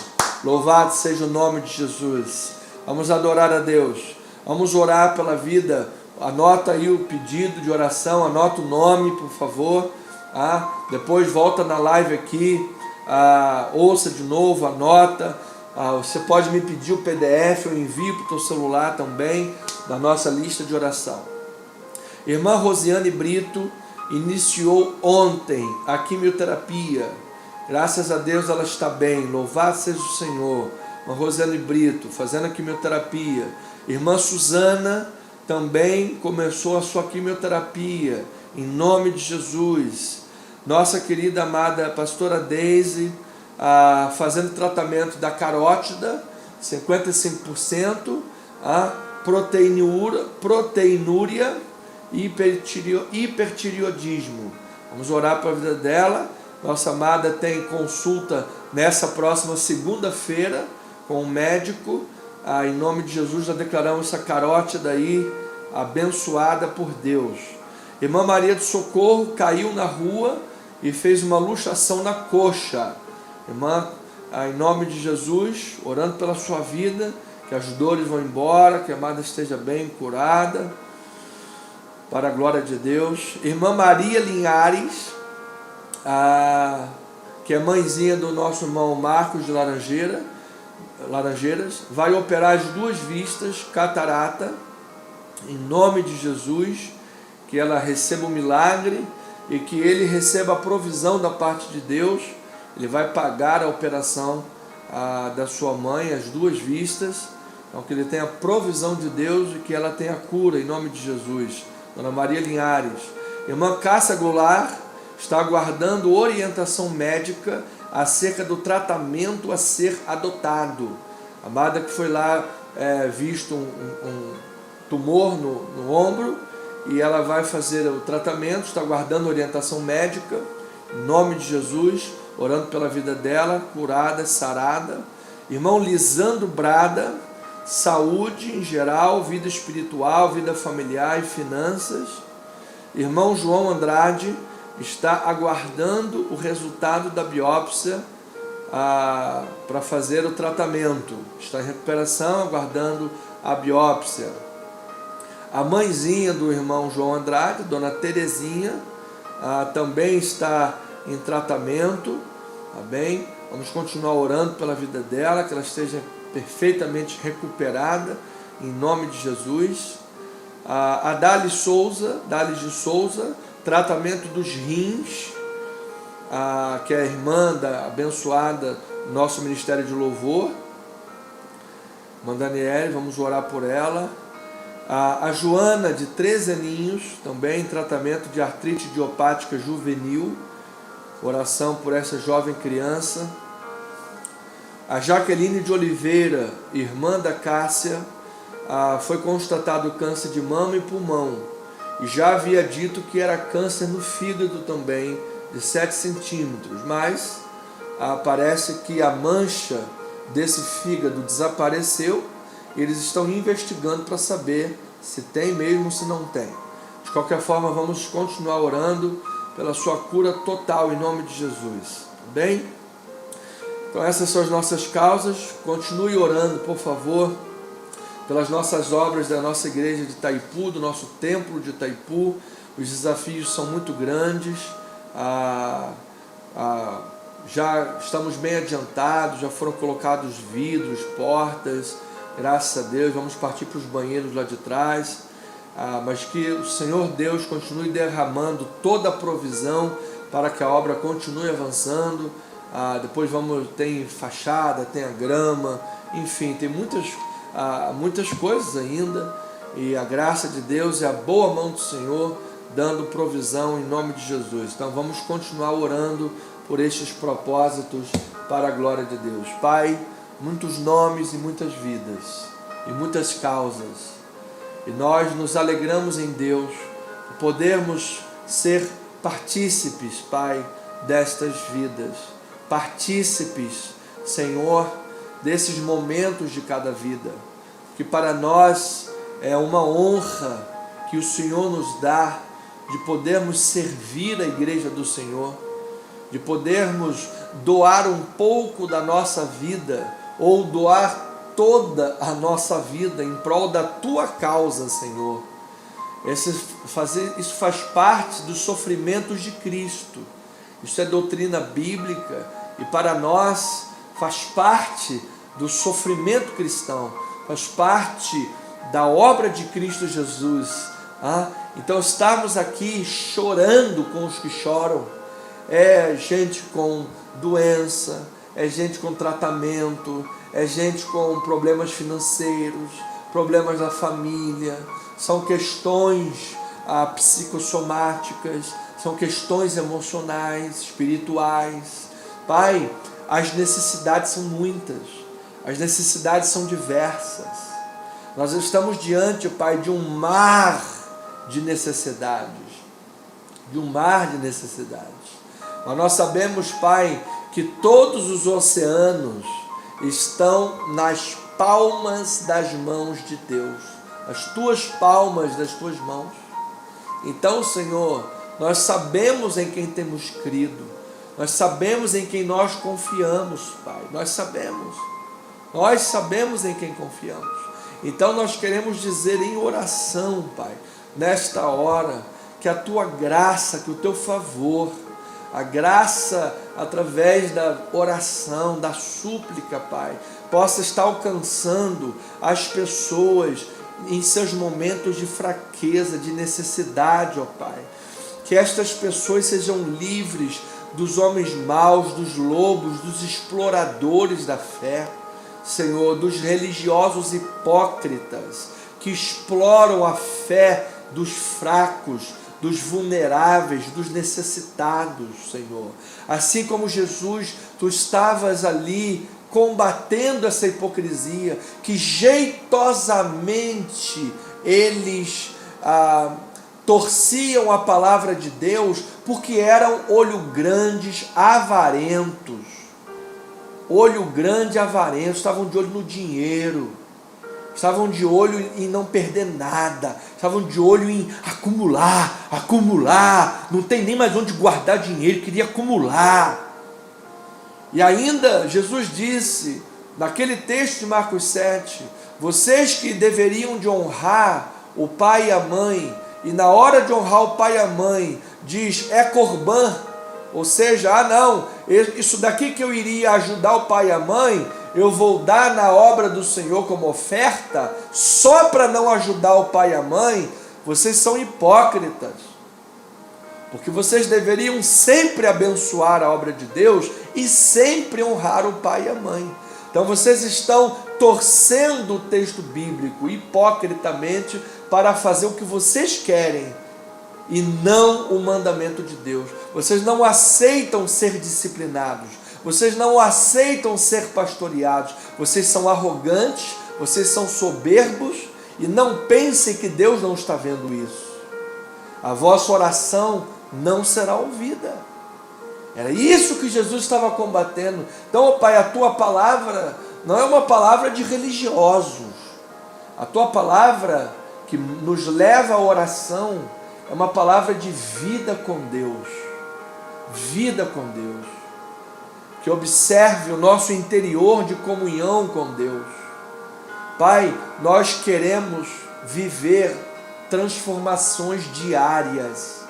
Louvado seja o nome de Jesus. Vamos adorar a Deus. Vamos orar pela vida. Anota aí o pedido de oração, anota o nome, por favor. Depois volta na live aqui, ouça de novo, anota. Você pode me pedir o PDF, eu envio para o teu celular também, da nossa lista de oração. Irmã Rosiane Brito iniciou ontem a quimioterapia. Graças a Deus ela está bem, louvado seja o Senhor. Irmã Rosiane Brito fazendo a quimioterapia. Irmã Suzana também começou a sua quimioterapia, em nome de Jesus. Nossa querida amada pastora Deise, fazendo tratamento da carótida, 55%, proteinúria e hipertireoidismo. Vamos orar para a vida dela. Nossa amada tem consulta nessa próxima segunda-feira com um médico. Em nome de Jesus, já declaramos essa carótida aí abençoada por Deus. Irmã Maria do Socorro caiu na rua e fez uma luxação na coxa. Irmã, em nome de Jesus, orando pela sua vida, que as dores vão embora, que a amada esteja bem curada, para a glória de Deus. Irmã Maria Linhares, que é mãezinha do nosso irmão Marcos de Laranjeiras, vai operar as 2 vistas, catarata, em nome de Jesus, que ela receba um milagre e que ele receba a provisão da parte de Deus. Ele vai pagar a operação da sua mãe, as 2 vistas, então que ele tenha a provisão de Deus e que ela tenha cura, em nome de Jesus. Dona Maria Linhares. Irmã Cássia Goulart está aguardando orientação médica acerca do tratamento a ser adotado. A amada que foi lá visto um tumor no ombro, e ela vai fazer o tratamento, está aguardando orientação médica, em nome de Jesus, orando pela vida dela, curada, sarada. Irmão Lisandro Brada, saúde em geral, vida espiritual, vida familiar e finanças. Irmão João Andrade está aguardando o resultado da biópsia para fazer o tratamento. Está em recuperação, aguardando a biópsia. A mãezinha do irmão João Andrade, Dona Terezinha, também está em tratamento. Tá bem? Vamos continuar orando pela vida dela, que ela esteja perfeitamente recuperada, em nome de Jesus. A Dali de Souza, tratamento dos rins, que é a irmã da abençoada nosso Ministério de Louvor, irmã Daniele, vamos orar por ela. A Joana, de 13 aninhos, também em tratamento de artrite idiopática juvenil, oração por essa jovem criança. A Jaqueline de Oliveira, irmã da Cássia, foi constatado câncer de mama e pulmão, e já havia dito que era câncer no fígado também, de 7 centímetros, mas parece que a mancha desse fígado desapareceu. Eles estão investigando para saber se tem mesmo ou se não tem. De qualquer forma, vamos continuar orando pela sua cura total, em nome de Jesus. Bem? Então essas são as nossas causas. Continue orando, por favor, pelas nossas obras da nossa igreja de Itaipu, do nosso templo de Itaipu. Os desafios são muito grandes. Já estamos bem adiantados, já foram colocados vidros, portas, graças a Deus. Vamos partir para os banheiros lá de trás, mas que o Senhor Deus continue derramando toda a provisão para que a obra continue avançando. Depois tem fachada, tem a grama, enfim, tem muitas muitas coisas ainda, e a graça de Deus e a boa mão do Senhor dando provisão em nome de Jesus. Então vamos continuar orando por estes propósitos para a glória de Deus. Pai, muitos nomes e muitas vidas e muitas causas, e nós nos alegramos em Deus por podermos ser partícipes, Pai, destas vidas, partícipes, Senhor, desses momentos de cada vida, que para nós é uma honra que o Senhor nos dá de podermos servir a igreja do Senhor, de podermos doar um pouco da nossa vida, ou doar toda a nossa vida em prol da Tua causa, Senhor. Isso faz parte dos sofrimentos de Cristo. Isso é doutrina bíblica e para nós faz parte do sofrimento cristão, faz parte da obra de Cristo Jesus. Então estarmos aqui chorando com os que choram, é gente com doença, é gente com tratamento, é gente com problemas financeiros, problemas da família, são questões psicossomáticas, são questões emocionais, espirituais. Pai, as necessidades são muitas, as necessidades são diversas. Nós estamos diante, Pai, de um mar de necessidades, Mas nós sabemos, Pai, que todos os oceanos estão nas palmas das mãos de Deus, as Tuas palmas das Tuas mãos. Então, Senhor, nós sabemos em quem temos crido, nós sabemos em quem nós confiamos, Pai, nós sabemos em quem confiamos. Então nós queremos dizer em oração, Pai, nesta hora, que a Tua graça, que o Teu favor, a graça através da oração, da súplica, Pai, possa estar alcançando as pessoas em seus momentos de fraqueza, de necessidade, ó Pai. Que estas pessoas sejam livres dos homens maus, dos lobos, dos exploradores da fé, Senhor, dos religiosos hipócritas que exploram a fé dos fracos, dos vulneráveis, dos necessitados, Senhor. Assim como Jesus, Tu estavas ali combatendo essa hipocrisia, que jeitosamente eles torciam a palavra de Deus, porque eram olho grandes, avarentos. Olho grande, avarentos, estavam de olho no dinheiro, estavam de olho em não perder nada, estavam de olho em acumular, não tem nem mais onde guardar dinheiro, queria acumular. E ainda Jesus disse, naquele texto de Marcos 7, vocês que deveriam de honrar o pai e a mãe, e na hora de honrar o pai e a mãe, diz, é corbã, ou seja, não, isso daqui que eu iria ajudar o pai e a mãe, eu vou dar na obra do Senhor como oferta, só para não ajudar o pai e a mãe. Vocês são hipócritas, porque vocês deveriam sempre abençoar a obra de Deus e sempre honrar o pai e a mãe. Então vocês estão torcendo o texto bíblico hipocritamente para fazer o que vocês querem e não o mandamento de Deus. Vocês não aceitam ser disciplinados, vocês não aceitam ser pastoreados, vocês são arrogantes, vocês são soberbos, e não pensem que Deus não está vendo isso. A vossa oração não será ouvida. Era isso que Jesus estava combatendo. Então, Pai, a Tua palavra não é uma palavra de religiosos. A Tua palavra que nos leva à oração é uma palavra de vida com Deus. Vida com Deus. Que observe o nosso interior de comunhão com Deus. Pai, nós queremos viver transformações diárias.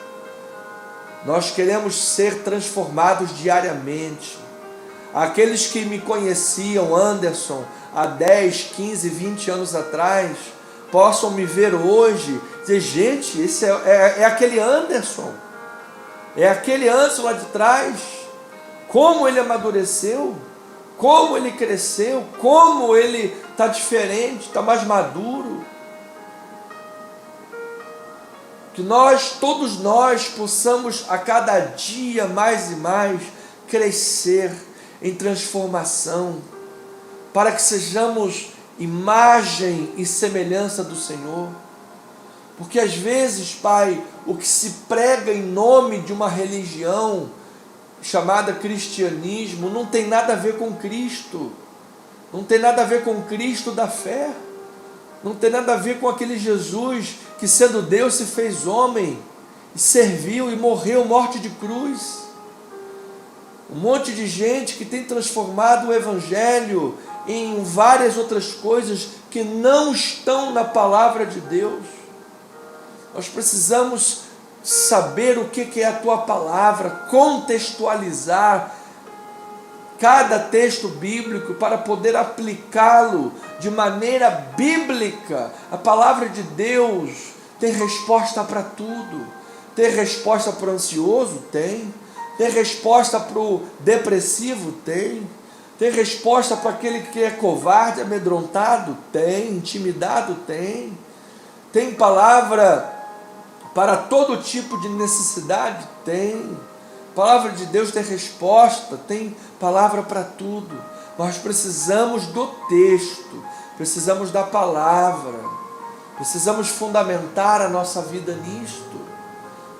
Nós queremos ser transformados diariamente. Aqueles que me conheciam, Anderson, há 10, 15, 20 anos atrás, possam me ver hoje, dizer, gente, esse é aquele Anderson. É aquele Anderson lá de trás. Como ele amadureceu, como ele cresceu, como ele está diferente, está mais maduro. Que nós, todos nós, possamos a cada dia mais e mais crescer em transformação, para que sejamos imagem e semelhança do Senhor. Porque às vezes, Pai, o que se prega em nome de uma religião chamada cristianismo não tem nada a ver com Cristo, não tem nada a ver com Cristo da fé, não tem nada a ver com aquele Jesus que, sendo Deus, se fez homem, e serviu e morreu morte de cruz. Um monte de gente que tem transformado o Evangelho em várias outras coisas que não estão na palavra de Deus. Nós precisamos saber o que é a tua palavra, contextualizar cada texto bíblico para poder aplicá-lo de maneira bíblica. A palavra de Deus tem resposta para tudo. Tem resposta para o ansioso? Tem. Tem resposta para o depressivo? Tem. Tem resposta para aquele que é covarde, amedrontado? Tem. Intimidado? Tem. Tem palavra para todo tipo de necessidade? Tem. A palavra de Deus tem resposta, tem palavra para tudo. Nós precisamos do texto, precisamos da palavra, precisamos fundamentar a nossa vida nisto,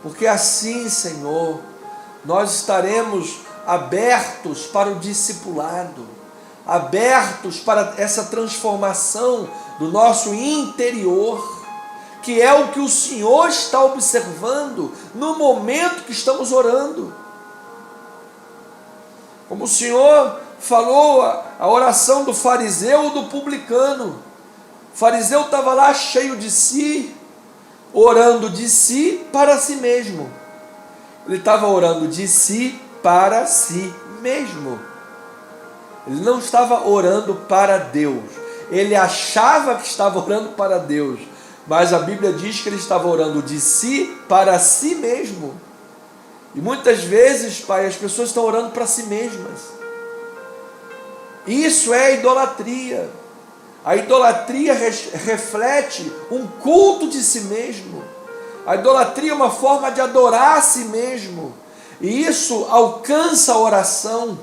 porque assim, Senhor, nós estaremos abertos para o discipulado, abertos para essa transformação do nosso interior, que é o que o Senhor está observando no momento que estamos orando. Como o Senhor falou a oração do fariseu ou do publicano. O fariseu estava lá cheio de si, orando de si para si mesmo. Ele estava orando de si para si mesmo. Ele não estava orando para Deus. Ele achava que estava orando para Deus, mas a Bíblia diz que ele estava orando de si para si mesmo. E muitas vezes, Pai, as pessoas estão orando para si mesmas. Isso é idolatria. A idolatria reflete um culto de si mesmo. A idolatria é uma forma de adorar a si mesmo. E isso alcança a oração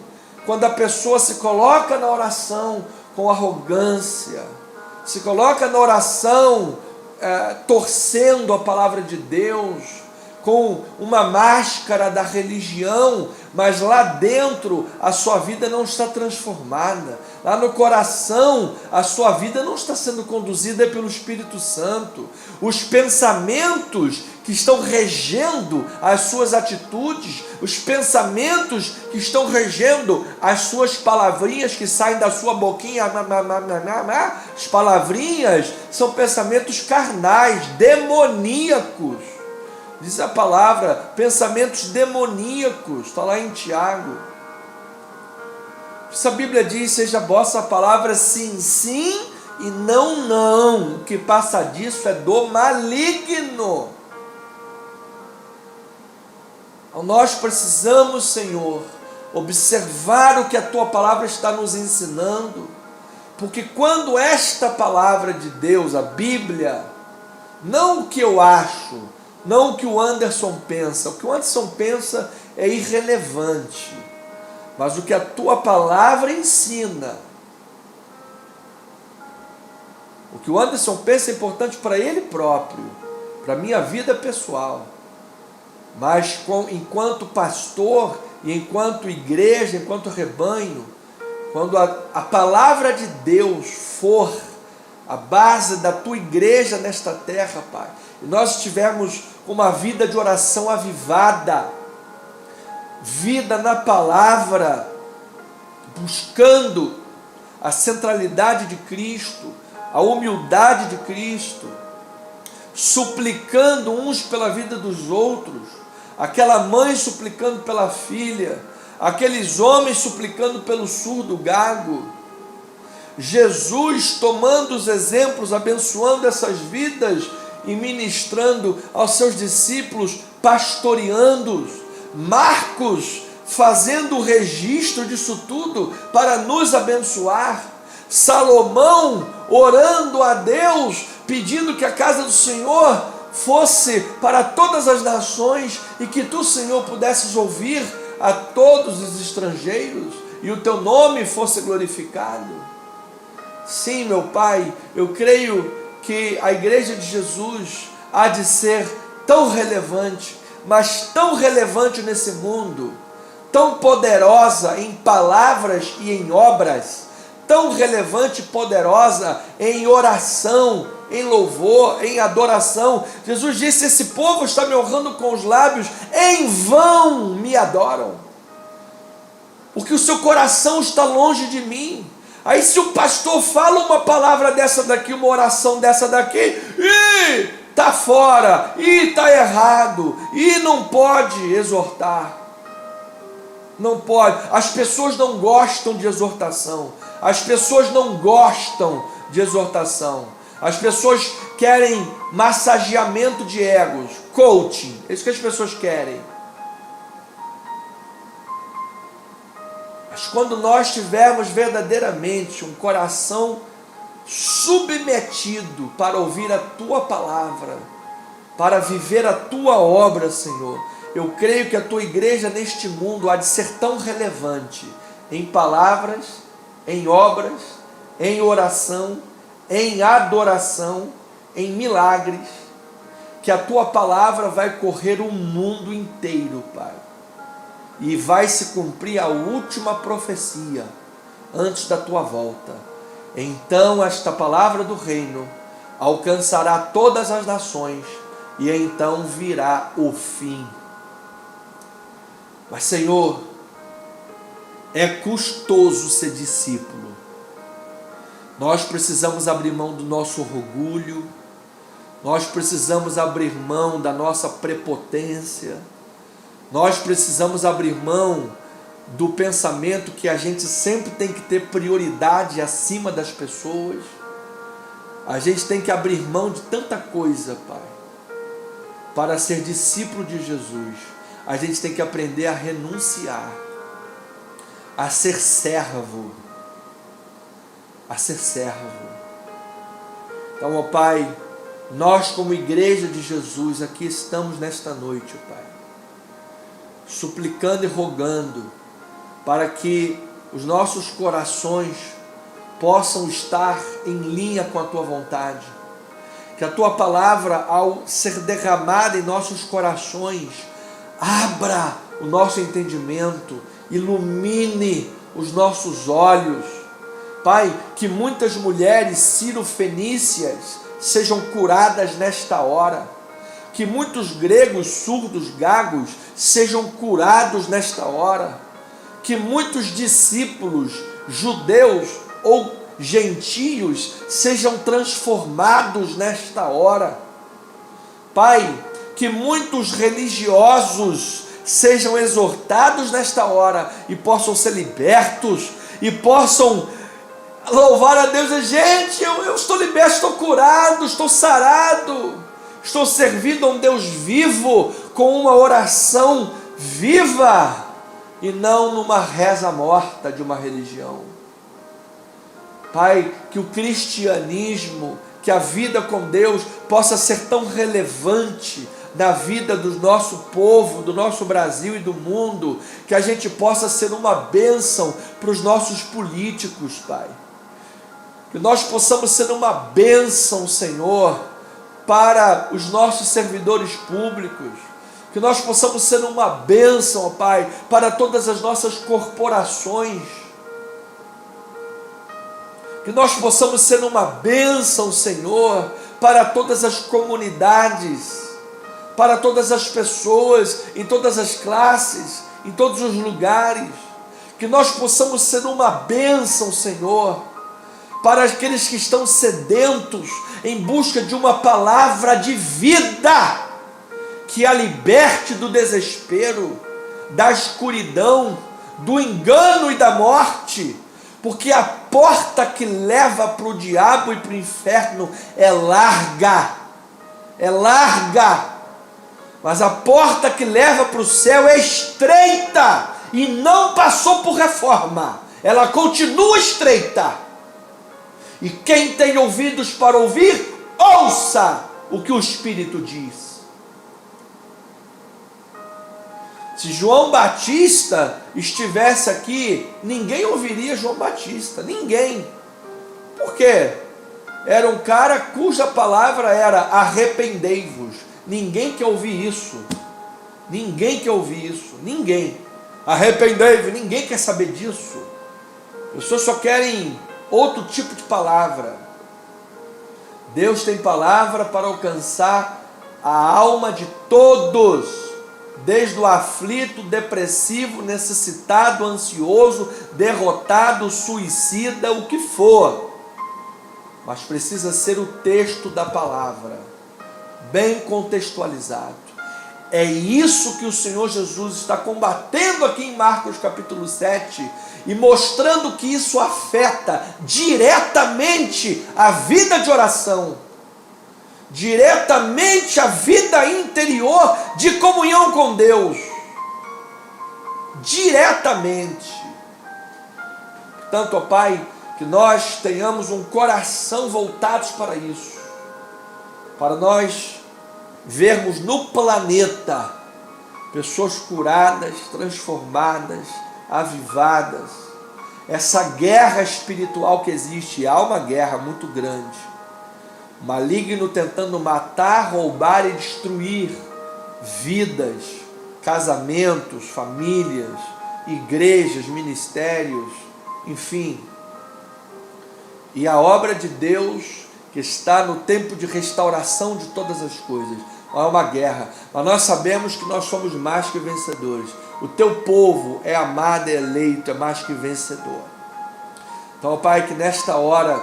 quando a pessoa se coloca na oração com arrogância, se coloca na oração torcendo a palavra de Deus, com uma máscara da religião, mas lá dentro a sua vida não está transformada. Lá no coração a sua vida não está sendo conduzida pelo Espírito Santo. Os pensamentos que estão regendo as suas atitudes, os pensamentos que estão regendo as suas palavrinhas que saem da sua boquinha, as palavrinhas são pensamentos carnais, demoníacos. Diz a palavra, pensamentos demoníacos, está lá em Tiago. Essa Bíblia diz, seja a vossa palavra sim, sim e não, não. O que passa disso é do maligno. Nós precisamos, Senhor, observar o que a Tua palavra está nos ensinando, porque quando esta palavra de Deus, a Bíblia, não o que eu acho, não o que o Anderson pensa. O que o Anderson pensa é irrelevante. Mas o que a tua palavra ensina. O que o Anderson pensa é importante para ele próprio, para a minha vida pessoal. Mas enquanto pastor e enquanto igreja, enquanto rebanho, quando a palavra de Deus for a base da tua igreja nesta terra, Pai, e nós estivermos com uma vida de oração avivada, vida na palavra, buscando a centralidade de Cristo, a humildade de Cristo, suplicando uns pela vida dos outros, aquela mãe suplicando pela filha, aqueles homens suplicando pelo surdo gago, Jesus tomando os exemplos, abençoando essas vidas e ministrando aos seus discípulos, pastoreando-os, Marcos fazendo o registro disso tudo para nos abençoar. Salomão orando a Deus, pedindo que a casa do Senhor fosse para todas as nações e que tu, Senhor, pudesses ouvir a todos os estrangeiros e o teu nome fosse glorificado. Sim, meu Pai, eu creio que a Igreja de Jesus há de ser tão relevante, mas tão relevante nesse mundo, tão poderosa em palavras e em obras, tão relevante e poderosa em oração, em louvor, em adoração. Jesus disse: esse povo está me honrando com os lábios, em vão me adoram, porque o seu coração está longe de mim. Aí se o pastor fala uma palavra dessa daqui, uma oração dessa daqui, está fora, está errado, não pode exortar. Não pode. As pessoas não gostam de exortação. As pessoas não gostam de exortação. As pessoas querem massageamento de egos, coaching. É isso que as pessoas querem. Mas quando nós tivermos verdadeiramente um coração submetido para ouvir a tua palavra, para viver a tua obra, Senhor, eu creio que a tua igreja neste mundo há de ser tão relevante em palavras, em obras, em oração, em adoração, em milagres, que a tua palavra vai correr o mundo inteiro, Pai, e vai se cumprir a última profecia antes da tua volta. Então esta palavra do reino alcançará todas as nações e então virá o fim. Mas, Senhor, é custoso ser discípulo. Nós precisamos abrir mão do nosso orgulho, nós precisamos abrir mão da nossa prepotência, nós precisamos abrir mão do pensamento que a gente sempre tem que ter prioridade acima das pessoas. A gente tem que abrir mão de tanta coisa, Pai, para ser discípulo de Jesus. A gente tem que aprender a renunciar, a ser servo, a ser servo. Então, ó Pai, nós como igreja de Jesus aqui estamos nesta noite, ó Pai, suplicando e rogando para que os nossos corações possam estar em linha com a tua vontade, que a tua palavra, ao ser derramada em nossos corações, abra o nosso entendimento, ilumine os nossos olhos. Pai, que muitas mulheres cirofenícias sejam curadas nesta hora, que muitos gregos surdos, gagos, sejam curados nesta hora, que muitos discípulos judeus ou gentios sejam transformados nesta hora. Pai, que muitos religiosos sejam exortados nesta hora e possam ser libertos e possam louvar a Deus e dizer: gente, eu estou liberto, estou curado, estou sarado, estou servindo a um Deus vivo, com uma oração viva e não numa reza morta de uma religião. Pai, que o cristianismo, que a vida com Deus possa ser tão relevante na vida do nosso povo, do nosso Brasil e do mundo, que a gente possa ser uma bênção para os nossos políticos, Pai. Que nós possamos ser uma bênção, Senhor, para os nossos servidores públicos. Que nós possamos ser uma bênção, Pai, para todas as nossas corporações. Que nós possamos ser uma bênção, Senhor, para todas as comunidades, para todas as pessoas, em todas as classes, em todos os lugares. Que nós possamos ser uma bênção, Senhor, para aqueles que estão sedentos em busca de uma palavra de vida, que a liberte do desespero, da escuridão, do engano e da morte, porque a porta que leva para o diabo e para o inferno é larga, mas a porta que leva para o céu é estreita, e não passou por reforma. Ela continua estreita. E quem tem ouvidos para ouvir, ouça o que o Espírito diz. Se João Batista estivesse aqui, ninguém ouviria João Batista, ninguém. Por quê? Era um cara cuja palavra era arrependei-vos. Ninguém quer ouvir isso. Ninguém quer ouvir isso. Ninguém. Arrependei-vos. Ninguém quer saber disso. As pessoas só querem outro tipo de palavra. Deus tem palavra para alcançar a alma de todos, desde o aflito, depressivo, necessitado, ansioso, derrotado, suicida, o que for. Mas precisa ser o texto da palavra, bem contextualizado. É isso que o Senhor Jesus está combatendo aqui em Marcos capítulo 7, e mostrando que isso afeta diretamente a vida de oração, diretamente a vida interior de comunhão com Deus, diretamente. Portanto, ó Pai, que nós tenhamos um coração voltados para isso, para nós vermos no planeta pessoas curadas, transformadas, avivadas. Essa guerra espiritual que existe, há uma guerra muito grande, maligno tentando matar, roubar e destruir vidas, casamentos, famílias, igrejas, ministérios, enfim. E a obra de Deus que está no tempo de restauração de todas as coisas. Há uma guerra, mas nós sabemos que nós somos mais que vencedores. O teu povo é amado, é eleito, é mais que vencedor. Então, Pai, que nesta hora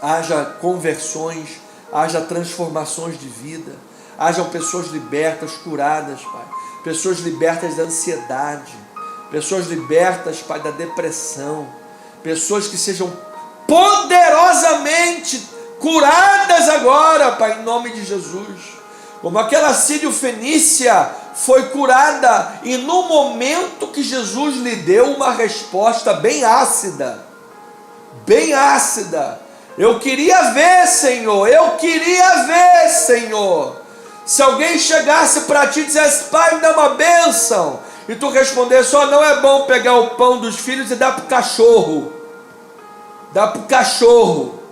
haja conversões, haja transformações de vida, hajam pessoas libertas, curadas, Pai. Pessoas libertas da ansiedade, pessoas libertas, Pai, da depressão, pessoas que sejam poderosamente curadas agora, Pai, em nome de Jesus. Como aquela sírio-fenícia foi curada, e no momento que Jesus lhe deu uma resposta bem ácida, eu queria ver, Senhor, se alguém chegasse para ti e dissesse, Pai, me dá uma bênção, e tu respondesse, só não é bom pegar o pão dos filhos e dar para o cachorro,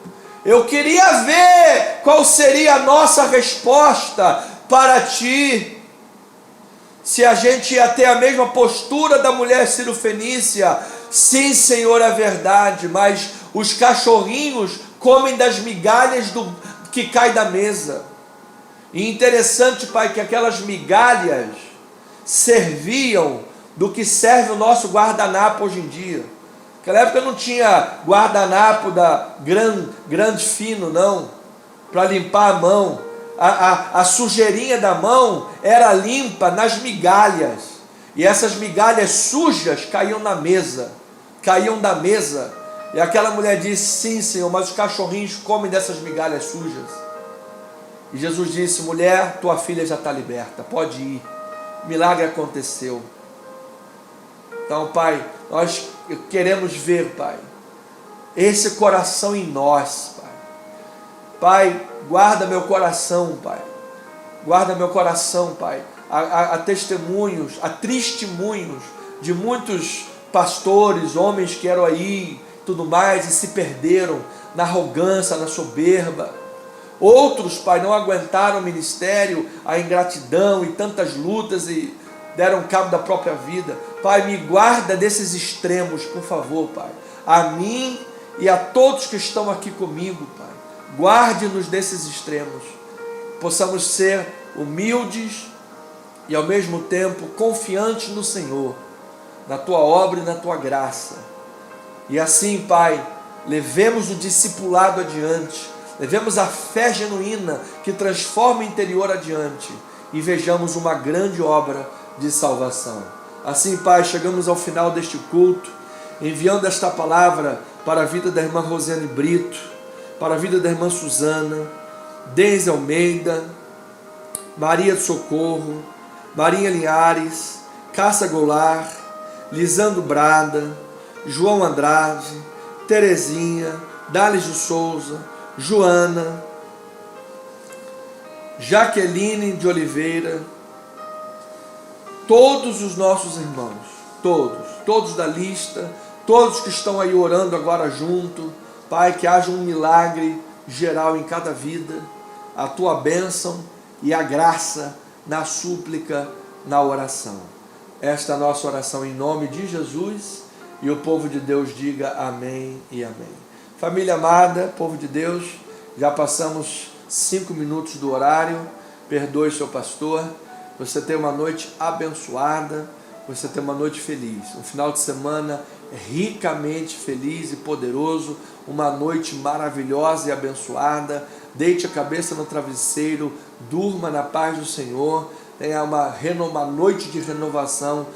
eu queria ver qual seria a nossa resposta para ti, se a gente ia ter a mesma postura da mulher sírio-fenícia. Sim, Senhor, é verdade, mas os cachorrinhos comem das migalhas que cai da mesa. E interessante, Pai, que aquelas migalhas serviam do que serve o nosso guardanapo hoje em dia. Naquela época não tinha guardanapo da grande fino, não, para limpar a mão. A sujeirinha da mão era limpa nas migalhas, e essas migalhas sujas caíam da mesa, e aquela mulher disse, sim, Senhor, mas os cachorrinhos comem dessas migalhas sujas. E Jesus disse, mulher, tua filha já está liberta, pode ir, o milagre aconteceu. Então, Pai, nós queremos ver, Pai, esse coração em nós, Pai. Pai, guarda meu coração, Pai. Guarda meu coração, Pai. Há testemunhos de muitos pastores, homens que eram aí, tudo mais, e se perderam na arrogância, na soberba. Outros, Pai, não aguentaram o ministério, a ingratidão e tantas lutas e deram cabo da própria vida. Pai, me guarda desses extremos, por favor, Pai. A mim e a todos que estão aqui comigo, Pai. Guarde-nos desses extremos. Possamos ser humildes e ao mesmo tempo confiantes no Senhor, na Tua obra e na Tua graça. E assim, Pai, levemos o discipulado adiante, levemos a fé genuína que transforma o interior adiante e vejamos uma grande obra de salvação. Assim, Pai, chegamos ao final deste culto, enviando esta palavra para a vida da irmã Rosiane Brito, para a vida da irmã Suzana, Deise Almeida, Maria de Socorro, Maria Linhares, Cássia Goulart, Lisandro Brada, João Andrade, Terezinha, Dales de Souza, Joana, Jaqueline de Oliveira, todos os nossos irmãos, todos da lista, todos que estão aí orando agora junto, Pai, que haja um milagre geral em cada vida, a tua bênção e a graça na súplica, na oração. Esta é a nossa oração em nome de Jesus, e o povo de Deus diga amém e amém. Família amada, povo de Deus, já passamos 5 minutos do horário, perdoe seu pastor, você tem uma noite abençoada, você tem uma noite feliz, um final de semana ricamente feliz e poderoso, uma noite maravilhosa e abençoada. Deite a cabeça no travesseiro, durma na paz do Senhor, tenha uma noite de renovação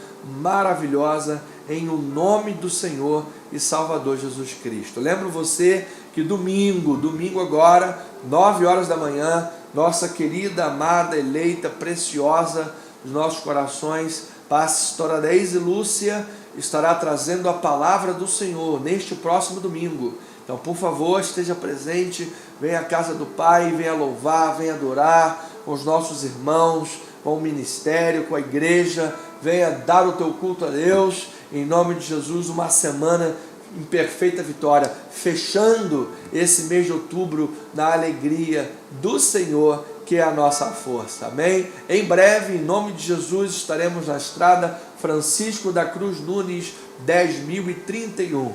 maravilhosa em o nome do Senhor e Salvador Jesus Cristo. Lembro você que domingo agora, 9 horas da manhã, nossa querida, amada, eleita, preciosa dos nossos corações, pastora Deise Lúcia, estará trazendo a palavra do Senhor neste próximo domingo. Então, por favor, esteja presente, venha à casa do Pai, venha louvar, venha adorar com os nossos irmãos, com o ministério, com a igreja, venha dar o teu culto a Deus, em nome de Jesus, uma semana em perfeita vitória, fechando esse mês de outubro na alegria do Senhor, que é a nossa força, amém? Em breve, em nome de Jesus, estaremos na estrada Francisco da Cruz Nunes, 10.031,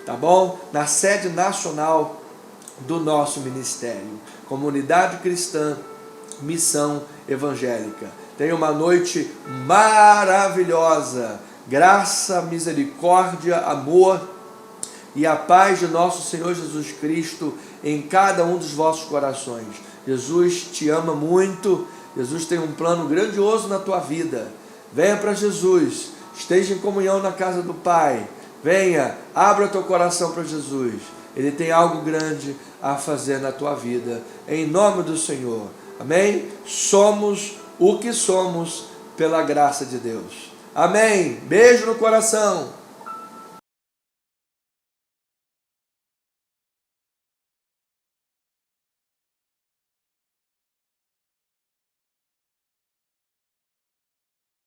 tá bom? Na sede nacional do nosso ministério, Comunidade Cristã, Missão Evangélica. Tenha uma noite maravilhosa, graça, misericórdia, amor e a paz de nosso Senhor Jesus Cristo em cada um dos vossos corações. Jesus te ama muito, Jesus tem um plano grandioso na tua vida. Venha para Jesus, esteja em comunhão na casa do Pai, venha, abra teu coração para Jesus, Ele tem algo grande a fazer na tua vida, em nome do Senhor, amém? Somos o que somos pela graça de Deus, amém? Beijo no coração.